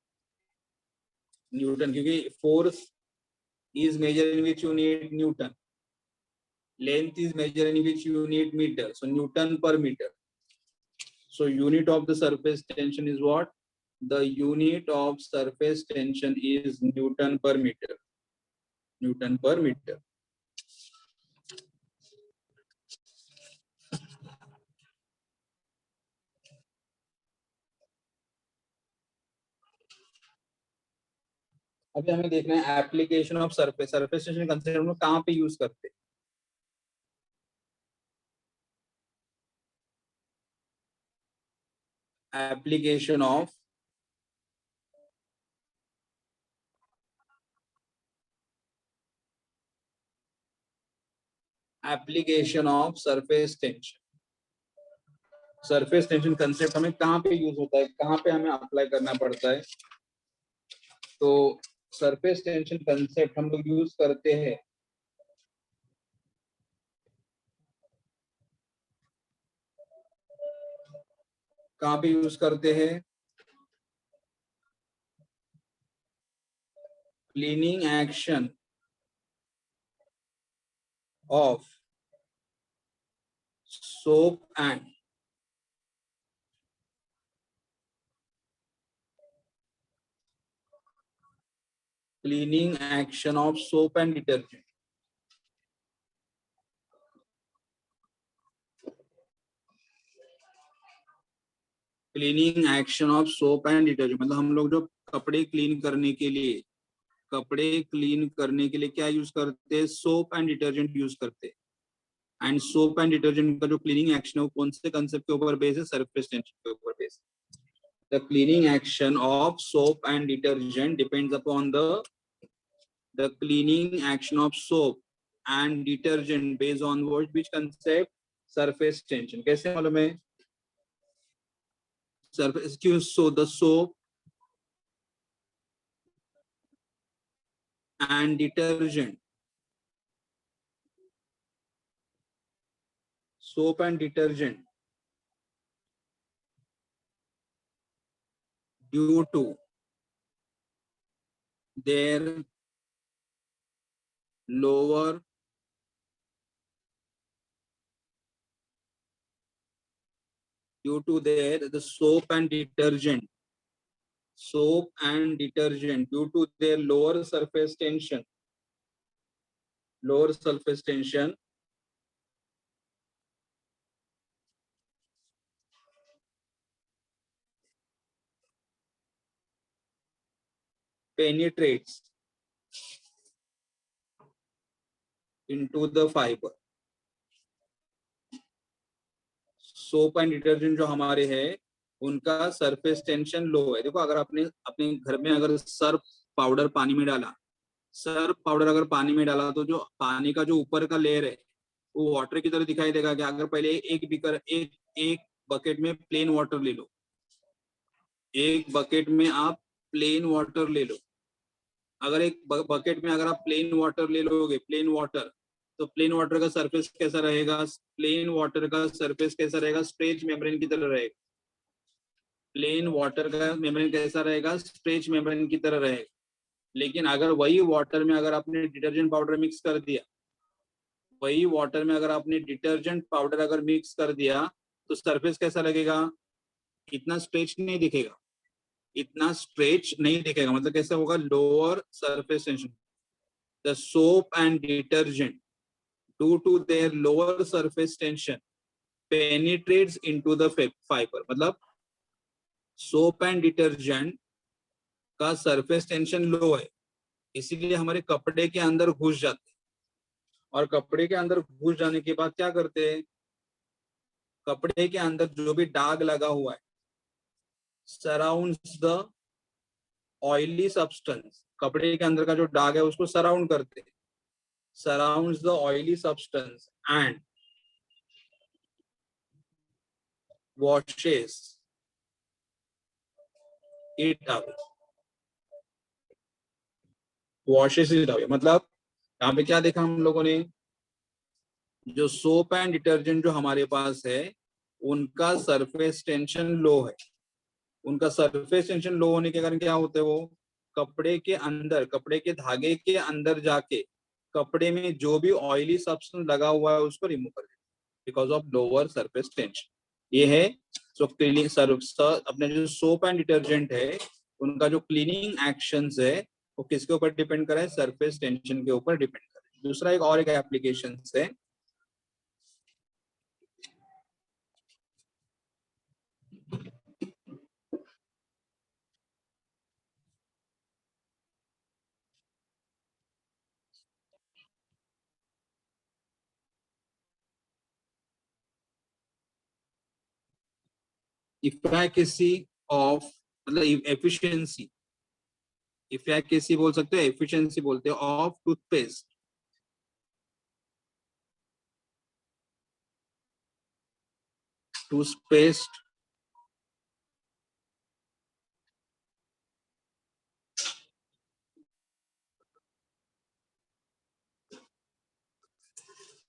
न्यूटन, क्योंकि force is measured in which you need Newton, length is measured in which you need meter, so Newton per meter। So unit of the surface tension is what, the unit of surface tension is Newton per meter, Newton per meter। अभी हमें देखना है application of surface, surface tension concept हम लोग कहाँ पे use करते हैं। application of surface tension. Surface tension concept हमें कहाँ पे यूज होता है, कहाँ पे हमें अप्लाई करना पड़ता है? तो सरफेस टेंशन कंसेप्ट हम लोग यूज करते हैं कहाँ पे यूज करते हैं? Cleaning action of soap and cleaning action of soap and detergent. Cleaning action of soap and detergent मतलब हम लोग जो कपड़े क्लीन करने के लिए क्या यूज करते हैं? सोप एंड डिटर्जेंट यूज करते हैं। एंड सोप एंड डिटर्जेंट का जो क्लीनिंग एक्शन है वो कौन से कंसेप्ट के ऊपर बेस है? सरफेस टेंशन के ऊपर base. The cleaning action of soap and detergent depends upon the cleaning action of soap and detergent based on which concept? Surface tension. कैसे मालूम है? Surface क्यों? So the soap and detergent due to their lower the soap and detergent due to their lower surface tension penetrates into the fiber. Soap and detergent जो हमारे है उनका surface tension लो है। देखो अगर आपने अपने घर में अगर सर्फ पाउडर पानी में डाला, तो जो पानी का जो ऊपर का लेयर है वो वाटर की तरह दिखाई देगा कि अगर पहले एक बकेट में प्लेन वाटर ले लो, एक बकेट में आप प्लेन वाटर ले लो, अगर एक बकेट में अगर आप प्लेन वाटर ले लोगे, तो प्लेन वाटर का सरफेस कैसा रहेगा? स्ट्रेच मेम्ब्रेन की तरह रहेगा। प्लेन वाटर का मेम्ब्रेन कैसा रहेगा? स्ट्रेच मेम्ब्रेन की तरह रहेगा। लेकिन अगर वही वाटर में अगर आपने डिटर्जेंट पाउडर मिक्स कर दिया, तो सरफेस कैसा लगेगा? इतना स्ट्रेच नहीं दिखेगा, मतलब कैसा होगा? Lower surface tension. The soap and detergent due to their lower surface tension penetrates into the fiber। मतलब सोप एंड डिटर्जेंट का सरफेस टेंशन लो है, इसीलिए हमारे कपड़े के अंदर घुस जाते हैं, और कपड़े के अंदर घुस जाने के बाद क्या करते हैं? कपड़े के अंदर जो भी दाग लगा हुआ है सराउंड्स द ऑयली सब्सटेंस, कपड़े के अंदर का जो दाग है उसको सराउंड करते हैं, surrounds the oily substance and washes it away। मतलब यहाँ पे क्या देखा हम लोगों ने? जो सोप एंड डिटर्जेंट जो हमारे पास है उनका सरफेस टेंशन लो है। उनका सरफेस टेंशन लो होने के कारण क्या होते हैं? वो कपड़े के धागे के अंदर जाके कपड़े में जो भी ऑयली सब्सटेंस लगा हुआ है उसको रिमूव कर देते because of lower surface tension. ये है सो क्लीनिंग अपने जो सोप एंड डिटर्जेंट है उनका जो क्लीनिंग एक्शंस है वो किसके ऊपर डिपेंड करे? सरफेस टेंशन के ऊपर डिपेंड करे। दूसरा एक एप्लीकेशन है इफिकेसी ऑफ मतलब एफिशिएंसी, इफिकेसी बोल सकते हो, एफिशिएंसी बोलते हो, of toothpaste, toothpaste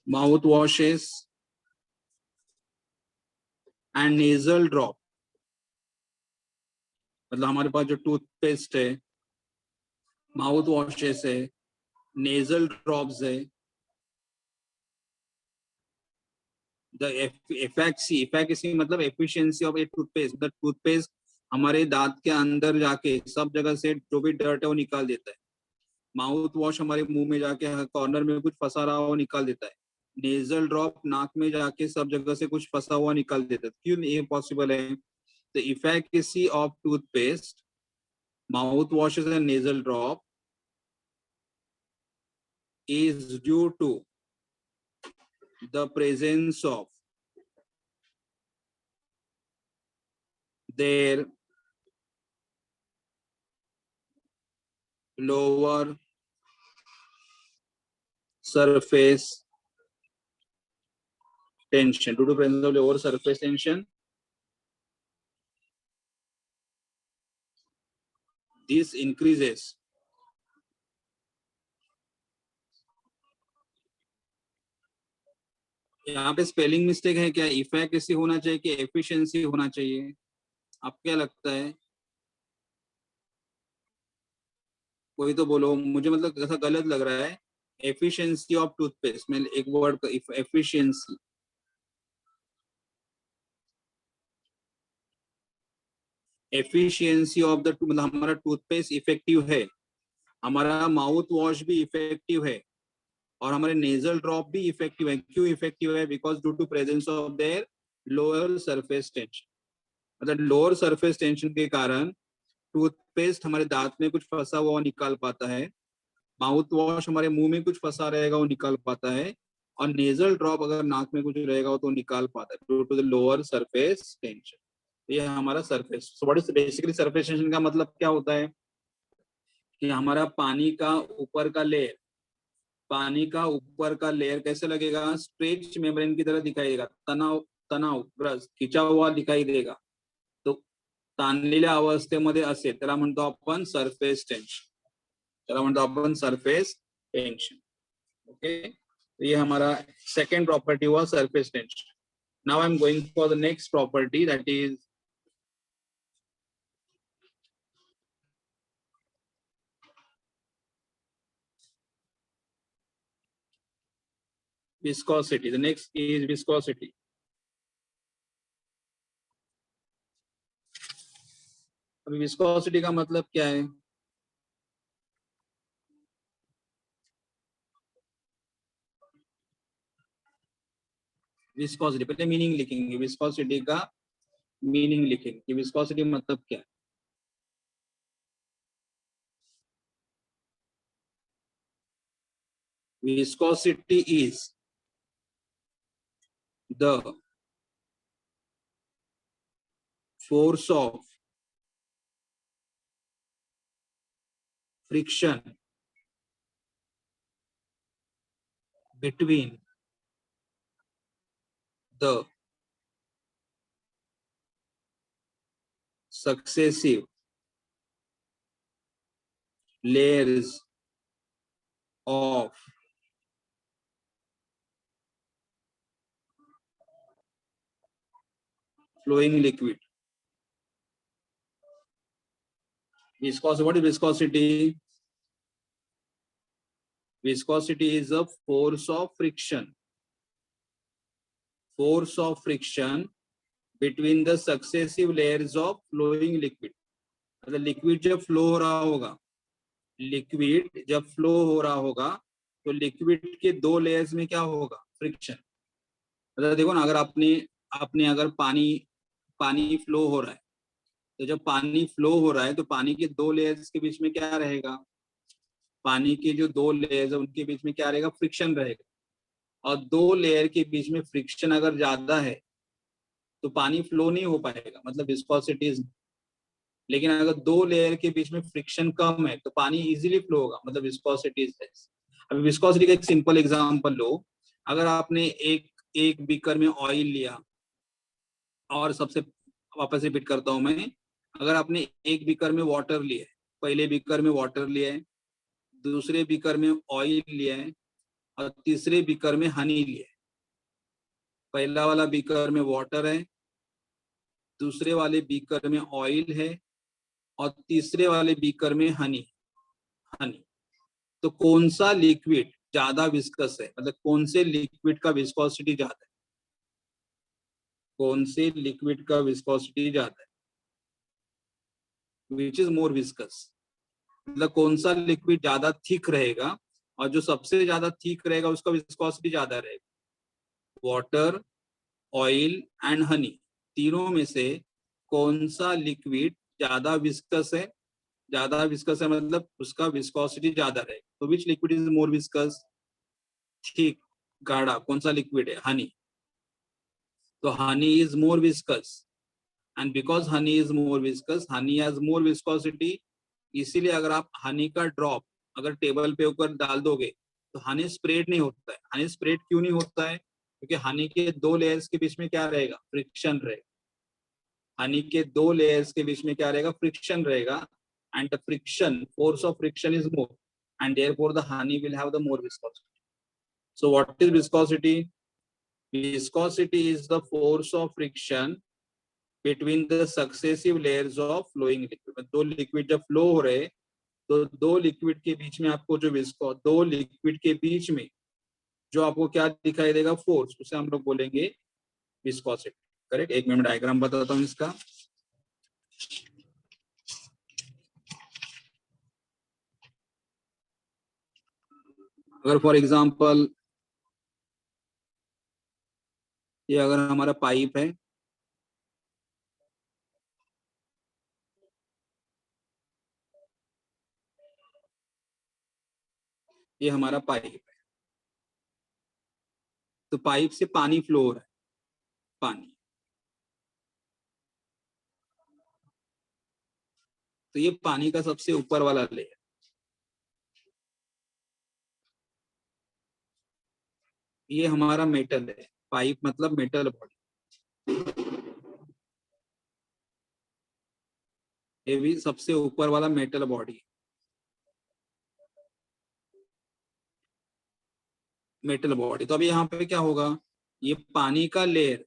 mouth washes and nasal drop, मतलब हमारे पास जो टूथपेस्ट है, माउथ वॉशेस है, नेजल ड्रॉप्स है, द इफिकेसी मतलब एफिशिएंसी ऑफ ए टूथपेस्ट, मतलब टूथपेस्ट हमारे दांत के अंदर जाके सब जगह से जो भी डर्ट है वो निकाल देता है। माउथ वॉश हमारे मुंह में जाके कॉर्नर में कुछ फंसा रहा हो निकाल देता है। नेजल ड्रॉप नाक में जाके सब जगह से कुछ फंसा हुआ निकाल देता है। क्यों ये पॉसिबल है? The efficacy of toothpaste, mouth washes and nasal drop is due to the presence of their lower surface tension. Due to presence of lower surface tension, this increases यहाँ पे स्पेलिंग मिस्टेक है क्या? Efficacy होना चाहिए कि efficiency होना चाहिए? आपको क्या लगता है? कोई तो बोलो, मुझे मतलब ऐसा गलत लग रहा है। एफिशिएंसी ऑफ टूथपेस्ट में एक word efficiency, efficiency of the मतलब हमारा टूथपेस्ट इफेक्टिव है, हमारा माउथ वॉश भी इफेक्टिव है, और हमारे नेजल ड्रॉप भी इफेक्टिव है। क्यों इफेक्टिव है? Because due to presence of their lower surface tension, मतलब लोअर सरफेस टेंशन के कारण टूथपेस्ट हमारे दांत में कुछ फंसा हुआ निकाल पाता है, माउथ वॉश हमारे मुंह में कुछ फंसा रहेगा वो निकाल पाता है, और नेजल ड्रॉप अगर नाक में कुछ रहेगा तो निकाल पाता है due to the lower surface tension. ये हमारा surface. So what is basically surface tension का मतलब क्या होता है? कि हमारा पानी का ऊपर का लेयर, पानी का ऊपर का लेयर कैसे लगेगा? स्ट्रेच मेम्ब्रेन की तरह दिखाई देगा, तनाव तणाव ग्रस्त खिंचा हुआ दिखाई देगा। तो ताणलेल्या अवस्थेमध्ये असेल त्याला म्हणतो आपण सरफेस टेंशन, त्याला म्हणतो आपण सरफेस टेंशन। ओके, तो ये हमारा सेकेंड प्रॉपर्टी हुआ surface tension. Now I am going for the next property, that is viscosity. The next is viscosity. अभी विस्कोसिटी का मतलब क्या है? विस्कोसिटी पहले मीनिंग लिखेंगे, विस्कोसिटी का मीनिंग लिखेंगे कि विस्कोसिटी मतलब क्या है। Viscosity is the force of friction between the successive layers of flowing liquid. Viscosity, what is viscosity? Viscosity is a force of friction, force of friction between the successive layers of flowing liquid. मतलब liquid जब flow हो रहा होगा, liquid जब flow हो रहा होगा तो लिक्विड के दो लेयर्स में क्या होगा? फ्रिक्शन। मतलब देखो ना, अगर आपने आपने अगर पानी पानी फ्लो हो रहा है, तो जब पानी फ्लो हो रहा है तो पानी के दो लेयर्स के बीच में क्या रहेगा? पानी के जो दो लेयर्स है उनके बीच में क्या रहेगा? फ्रिक्शन रहेगा। और दो लेयर के बीच में फ्रिक्शन अगर ज्यादा है तो पानी फ्लो नहीं हो पाएगा, मतलब विस्कोसिटी इज। लेकिन अगर दो लेयर के बीच में फ्रिक्शन कम है तो पानी इजीली फ्लो होगा, मतलब विस्कोसिटी इज लेस। अभी विस्कोसिटी का एक सिंपल एग्जांपल लो। अगर आपने एक एक बीकर में ऑयल लिया, और सबसे वापस रिपीट करता हूं मैं, अगर आपने एक बीकर में वाटर लिया है, पहले बीकर में वाटर लिया है, दूसरे बीकर में ऑयल लिया है, और तीसरे बीकर में हनी लिया है। पहला वाला बीकर में वाटर है, दूसरे वाले बीकर में ऑयल है, और तीसरे वाले बीकर में हनी हनी तो कौन सा लिक्विड ज्यादा विस्कस है, मतलब कौन से लिक्विड का विस्कोसिटी ज्यादा है, कौन से लिक्विड का विस्कोसिटी ज्यादा है, विच इज मोर विस्कस, मतलब कौन सा लिक्विड ज्यादा थिक रहेगा, और जो सबसे ज्यादा थिक रहेगा उसका विस्कोसिटी ज्यादा रहेगा। वाटर, ऑयल एंड हनी, तीनों में से कौन सा लिक्विड ज्यादा विस्कस है, ज्यादा विस्कस है मतलब उसका विस्कोसिटी ज्यादा रहेगा। तो विच liquid is more viscous, thick, गाढ़ा, कौन सा लिक्विड है, हनी। तो honey is more viscous, and because honey is more viscous, Honey has more viscosity. इसीलिए अगर आप हनी का ड्रॉप अगर टेबल पे ऊपर डाल दोगे तो हनी स्प्रेड नहीं होता है। हनी स्प्रेड क्यों नहीं होता है, क्योंकि हनी के दो लेयर्स के बीच में क्या रहेगा, फ्रिक्शन रहेगा। हनी के दो लेयर्स के बीच में क्या रहेगा, फ्रिक्शन रहेगा, and the friction, force of friction is more, and therefore the honey will have the more viscosity. So what is viscosity? Viscosity is the force of friction between the successive layers of flowing liquid। दो liquid जब flow हो रहे तो दो liquid के बीच में आपको जो दो लिक्विड के बीच में जो आपको क्या दिखाई देगा, फोर्स, उसे हम लोग बोलेंगे विस्कोसिटी। करेक्ट। एक मिनट डायग्राम बताता हूँ इसका। अगर फॉर एग्जांपल ये अगर हमारा पाइप है, ये हमारा पाइप है, तो पाइप से पानी फ्लो हो रहा है, पानी। तो ये पानी का सबसे ऊपर वाला लेयर, ये हमारा मेटल है, पाइप मतलब मेटल बॉडी। ये भी सबसे ऊपर वाला मेटल बॉडी, मेटल बॉडी। तो अभी यहाँ पे क्या होगा, ये पानी का लेयर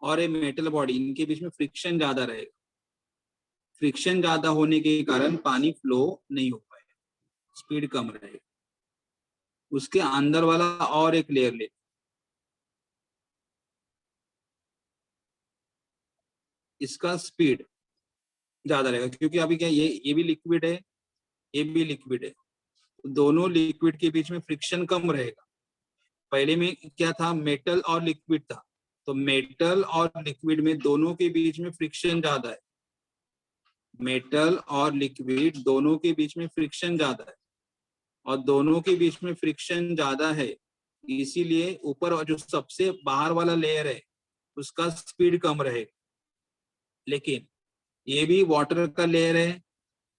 और ये मेटल बॉडी, इनके बीच में फ्रिक्शन ज्यादा रहेगा। फ्रिक्शन ज्यादा होने के कारण पानी फ्लो नहीं हो पाएगा, स्पीड कम रहेगा। उसके अंदर वाला और एक लेयर ले, इसका स्पीड ज्यादा रहेगा, क्योंकि अभी क्या ये भी लिक्विड है, ये भी लिक्विड है, तो दोनों लिक्विड के बीच में फ्रिक्शन कम रहेगा। पहले में क्या था, मेटल और लिक्विड था, तो मेटल और लिक्विड में दोनों के बीच में फ्रिक्शन ज्यादा है। मेटल और लिक्विड दोनों के बीच में फ्रिक्शन ज्यादा है, और दोनों के बीच में फ्रिक्शन ज्यादा है, इसीलिए ऊपर जो सबसे बाहर वाला लेयर है उसका स्पीड कम रहेगा। लेकिन ये भी वाटर का लेयर है,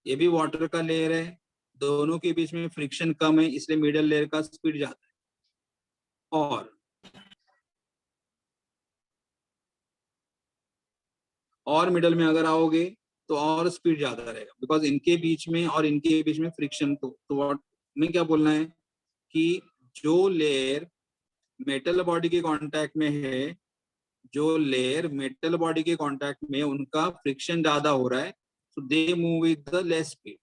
ये भी वाटर का लेयर है, दोनों के बीच में फ्रिक्शन कम है, इसलिए मिडल लेयर का स्पीड ज्यादा है। और मिडल में अगर आओगे तो और स्पीड ज्यादा रहेगा, बिकॉज इनके बीच में और इनके बीच में फ्रिक्शन। तो व्हाट में क्या बोलना है कि जो लेयर मेटल बॉडी के कांटेक्ट में है, जो लेयर मेटल बॉडी के कांटेक्ट में उनका फ्रिक्शन ज्यादा हो रहा है, so they move with the less speed.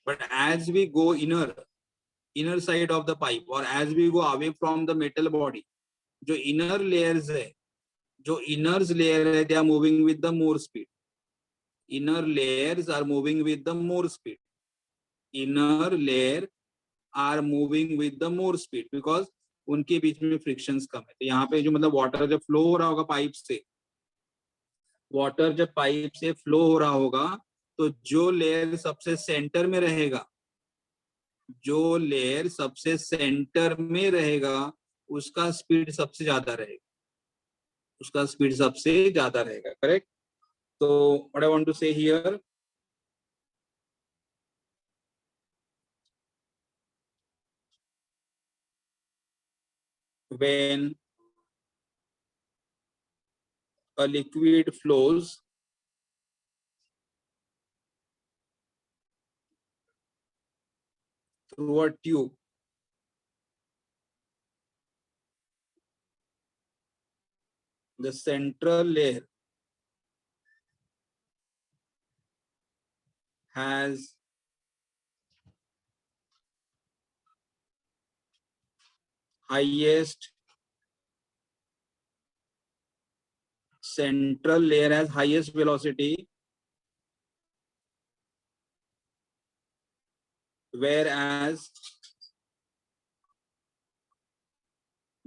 But as we go inner side of the pipe, or as we go away from the metal body, जो inner layers है, जो inners layer है, they are moving with the more speed. Inner layers are moving with the more speed. Inner layer are moving with the more speed because उनके बीच में frictions कम है। तो यहाँ पे जो मतलब वाटर जब फ्लो हो रहा होगा पाइप से, वाटर जब पाइप से फ्लो हो रहा होगा, तो जो लेयर सबसे सेंटर में रहेगा, जो लेयर सबसे सेंटर में रहेगा उसका स्पीड सबसे ज्यादा रहेगा। उसका स्पीड सबसे ज्यादा रहेगा, करेक्ट। तो व्हाट आई वांट टू से here, when a liquid flows through a tube, the central layer has highest velocity, whereas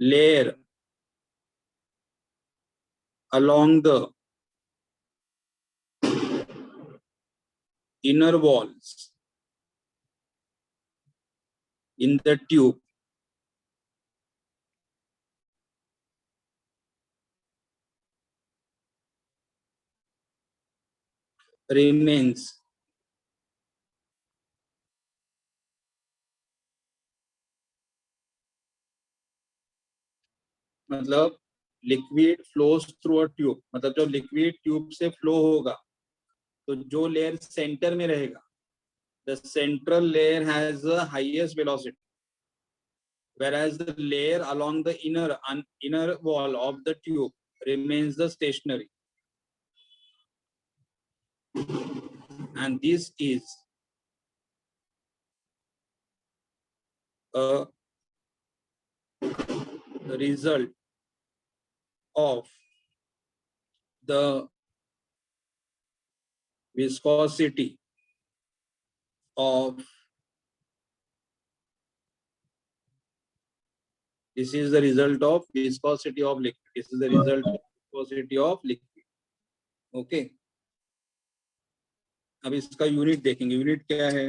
layer along the inner walls in the tube remains मतलब liquid flows through a tube, मतलब जब liquid tube से flow होगा तो जो layer centre में रहेगा, the central layer has the highest velocity, whereas the layer along the inner wall of the tube remains the stationary, and this is a result of the viscosity of, this is the result of viscosity of liquid, this is the result of viscosity of liquid. Okay, अब इसका unit देखेंगे, unit क्या है,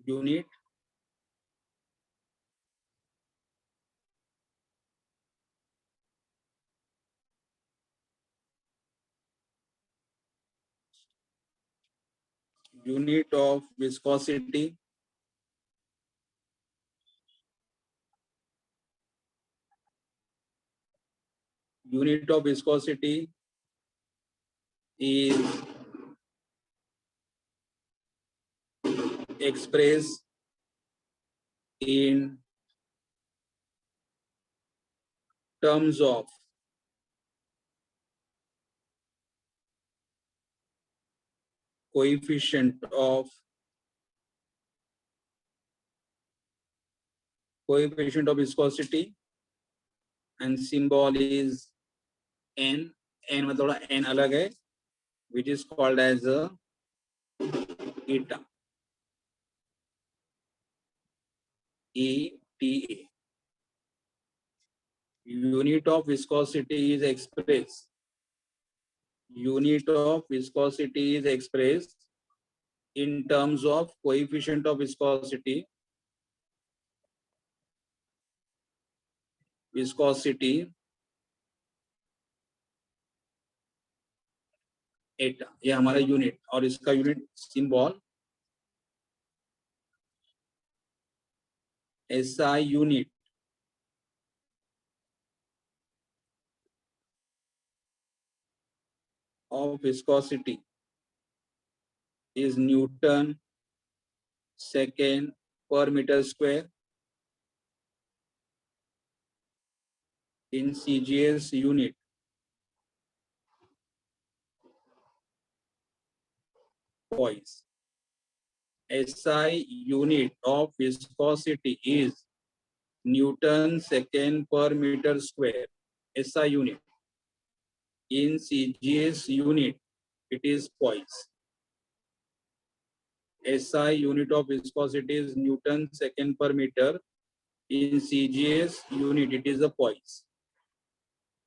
unit unit of viscosity is expressed in terms of coefficient of viscosity, and symbol is n, n में थोड़ा n अलग है, which is called as a eta, ETA. Unit of viscosity is expressed in terms of coefficient of viscosity eta, ये हमारा unit, और इसका unit symbol SI unit of viscosity is Newton second per meter square in CGS unit poise. SI unit of viscosity is Newton second per meter square. SI unit. In CGS unit, it is poise. SI unit of viscosity is Newton second per meter. In CGS unit, it is a poise.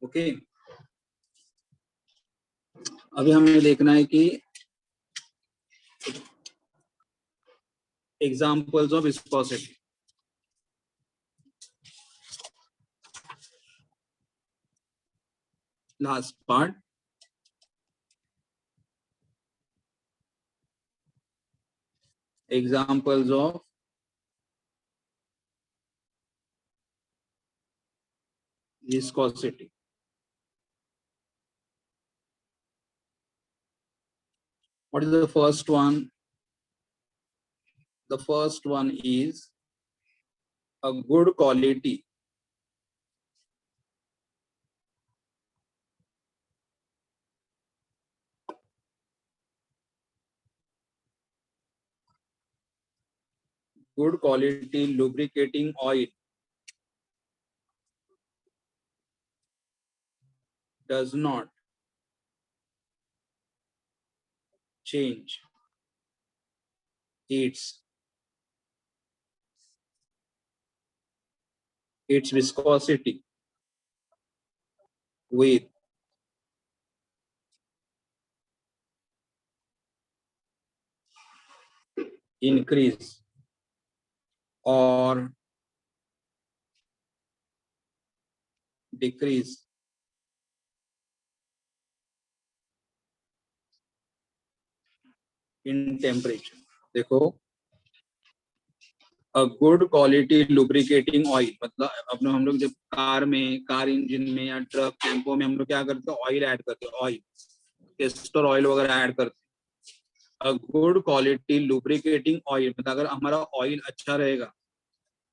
Okay. अभी हमें देखना है कि Examples of viscosity. Last part. Examples of viscosity. What is the first one? The first one is a good quality lubricating oil does not change its viscosity with increase or decrease in temperature. देखो, a good quality lubricating oil मतलब अपने हम लोग जब car engine में या truck tempo में हम लोग क्या करते हैं, ऑयल ऐड करते हैं, ऑयल कैस्टर ऑयल वगैरह ऐड करते हैं. a good quality lubricating oil मतलब अगर हमारा ऑयल अच्छा रहेगा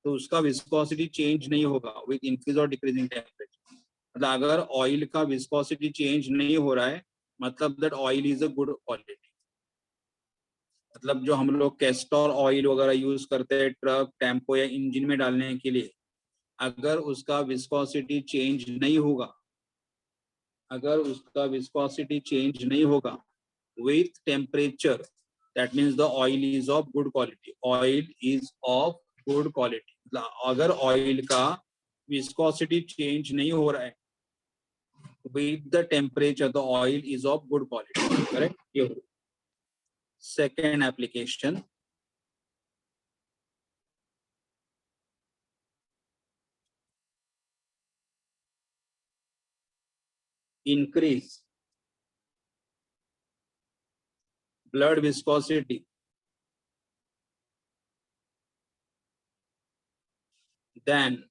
तो उसका विस्कोसिटी चेंज नहीं होगा विद इंक्रीज और डिक्रीजिंग टेम्परेचर. मतलब अगर ऑयल का विस्कोसिटी चेंज नहीं हो रहा है मतलब that oil is a good quality. मतलब जो हम लोग कैस्टर ऑयल वगैरह यूज करते हैं ट्रक टेम्पो या इंजन में डालने के लिए, अगर उसका विस्कोसिटी चेंज नहीं होगा, अगर उसका विस्कोसिटी चेंज नहीं होगा with temperature, that means the oil is of good quality. Oil is of good quality मतलब अगर ऑयल का विस्कोसिटी चेंज नहीं हो रहा है with the temperature, the oil is of good quality. Correct? Here. Second application. Increase blood viscosity. Then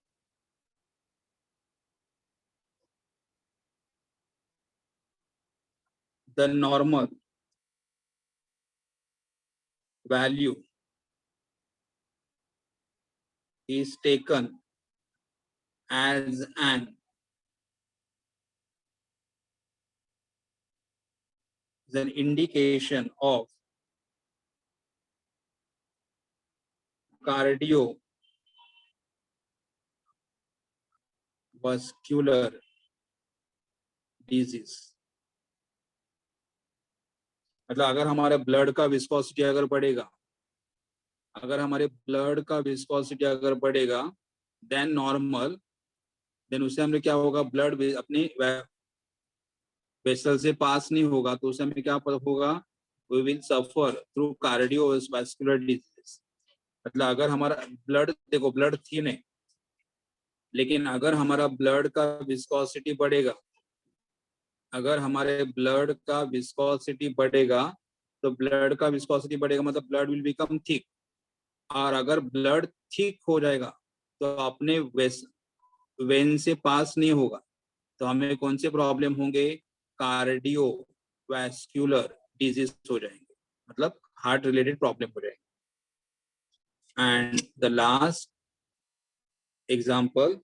the normal value is taken as an indication of cardiovascular disease. मतलब अगर हमारे blood का viscosity अगर बढ़ेगा, अगर हमारे ब्लड का viscosity अगर बढ़ेगा देन नॉर्मल, देन उससे हमें क्या होगा, ब्लड अपने वेसल से पास नहीं होगा तो उस समय क्या होगा, we will suffer through cardiovascular disease. मतलब अगर हमारा ब्लड, देखो ब्लड थिन है, लेकिन अगर हमारा ब्लड का विस्कोसिटी बढ़ेगा, अगर हमारे ब्लड का विस्कोसिटी बढ़ेगा तो ब्लड का विस्कोसिटी बढ़ेगा मतलब ब्लड विल बिकम थिक. और अगर ब्लड थिक हो जाएगा तो अपने वेन से पास नहीं होगा तो हमें कौन से प्रॉब्लम होंगे, कार्डियोवास्कुलर डिजीज हो जाएंगे, मतलब हार्ट रिलेटेड प्रॉब्लम हो जाएंगे. And the last example,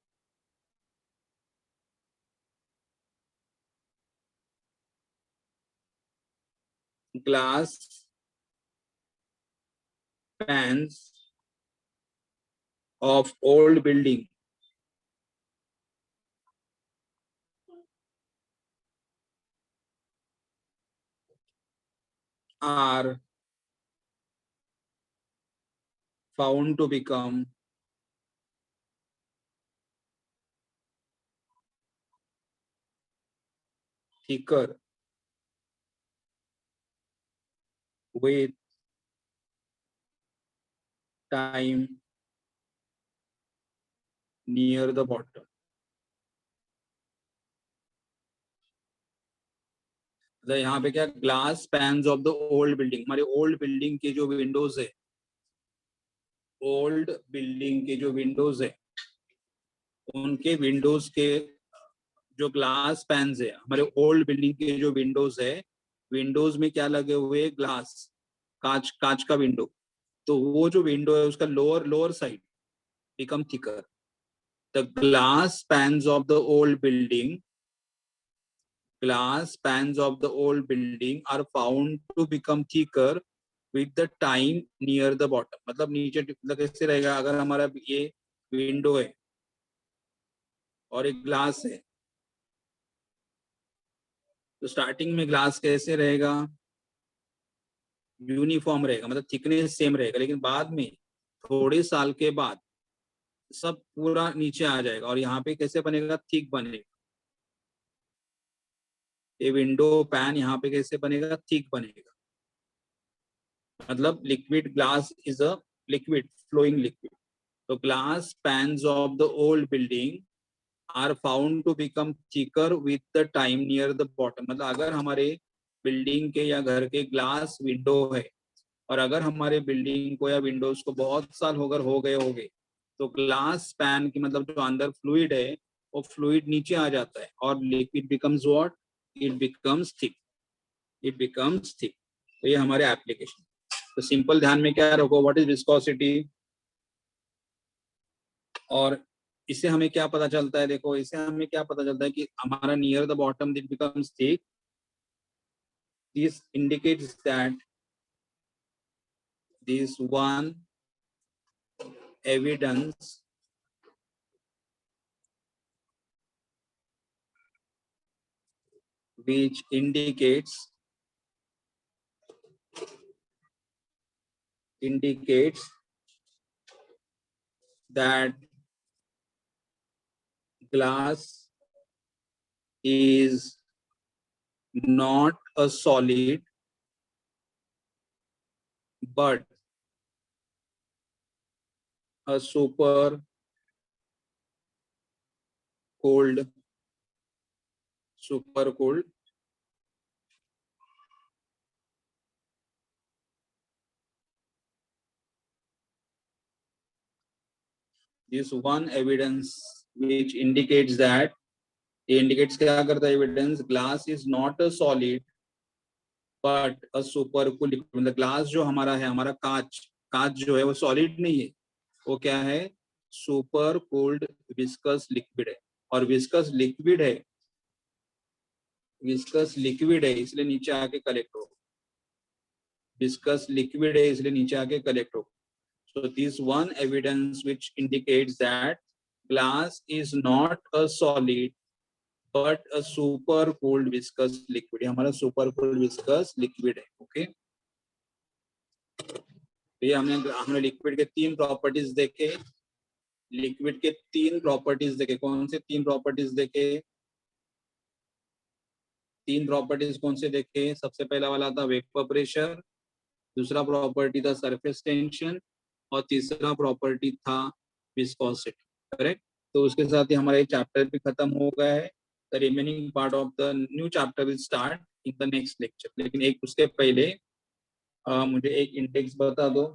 glass pans of old building are found to become thicker with time near the bottom. तो यहाँ पे क्या, glass panes of the old building, हमारे ओल्ड बिल्डिंग के जो विंडोज है, ओल्ड बिल्डिंग के जो विंडोज है, उनके विंडोज के जो ग्लास पैन्स है, हमारे ओल्ड बिल्डिंग के जो विंडोज है, विंडोज में क्या लगे हुए, ग्लास, कांच, कांच का विंडो, तो वो जो विंडो है उसका lower side become thicker. The glass panes of the old building, glass pans of the old building are found to become thicker with the time near the bottom. मतलब नीचे मतलब कैसे रहेगा, अगर हमारा ये विंडो है और एक ग्लास है, तो स्टार्टिंग में ग्लास कैसे रहेगा, यूनिफॉर्म रहेगा, मतलब थिकनेस सेम रहेगा, लेकिन बाद में थोड़े साल के बाद सब पूरा नीचे आ जाएगा और यहाँ पे कैसे बनेगा, थिक बनेगा. ये विंडो पैन यहाँ पे कैसे बनेगा, थिक बनेगा. मतलब liquid, glass is a liquid, flowing liquid. तो glass panes of the old building are found to become thicker with the time near the bottom. मतलब अगर हमारे बिल्डिंग के या घर के ग्लास विंडो है और अगर हमारे बिल्डिंग को या विंडोज को बहुत साल हो गए तो ग्लास पैन की मतलब जो अंदर फ्लूइड है वो फ्लूइड नीचे आ जाता है और liquid becomes what, it becomes thick, it becomes thick. तो ये हमारे एप्लीकेशन. तो सिंपल ध्यान में क्या रखो, व्हाट इज विस्कोसिटी, और इससे हमें क्या पता चलता है, देखो इससे हमें क्या पता चलता है कि हमारा near the bottom it becomes thick. This indicates that this one evidence which indicates that glass is not a solid but a super cold this one evidence which indicates that, indicates क्या करता है evidence, glass is not a solid but a super cool liquid. मतलब glass जो हमारा है, हमारा कांच जो है वो सॉलिड नहीं है, वो क्या है, सुपर कोल्ड विस्कस लिक्विड है. और विस्कस लिक्विड है, विस्कस लिक्विड है इसलिए नीचे आके कलेक्ट हो, विस्कस लिक्विड है इसलिए नीचे आके कलेक्ट हो. So this one evidence which indicates that glass is not a solid but a super cooled viscous liquid. ये हमारा super cooled viscous liquid है. ओके, ये हमने लिक्विड के तीन प्रॉपर्टीज देखे, लिक्विड के तीन प्रॉपर्टीज देखे. कौन से तीन प्रॉपर्टीज देखे, तीन प्रॉपर्टीज कौन से देखे, सबसे पहला वाला था वेपर प्रेशर, दूसरा प्रॉपर्टी था सरफेस टेंशन और तीसरा प्रॉपर्टी था विस्कोसिटी. करेक्ट. तो उसके साथ ही हमारा ये चैप्टर भी खत्म हो गया है. The remaining part of the new chapter will start in the next lecture. लेकिन एक उसके पहले मुझे एक इंडेक्स बता दो.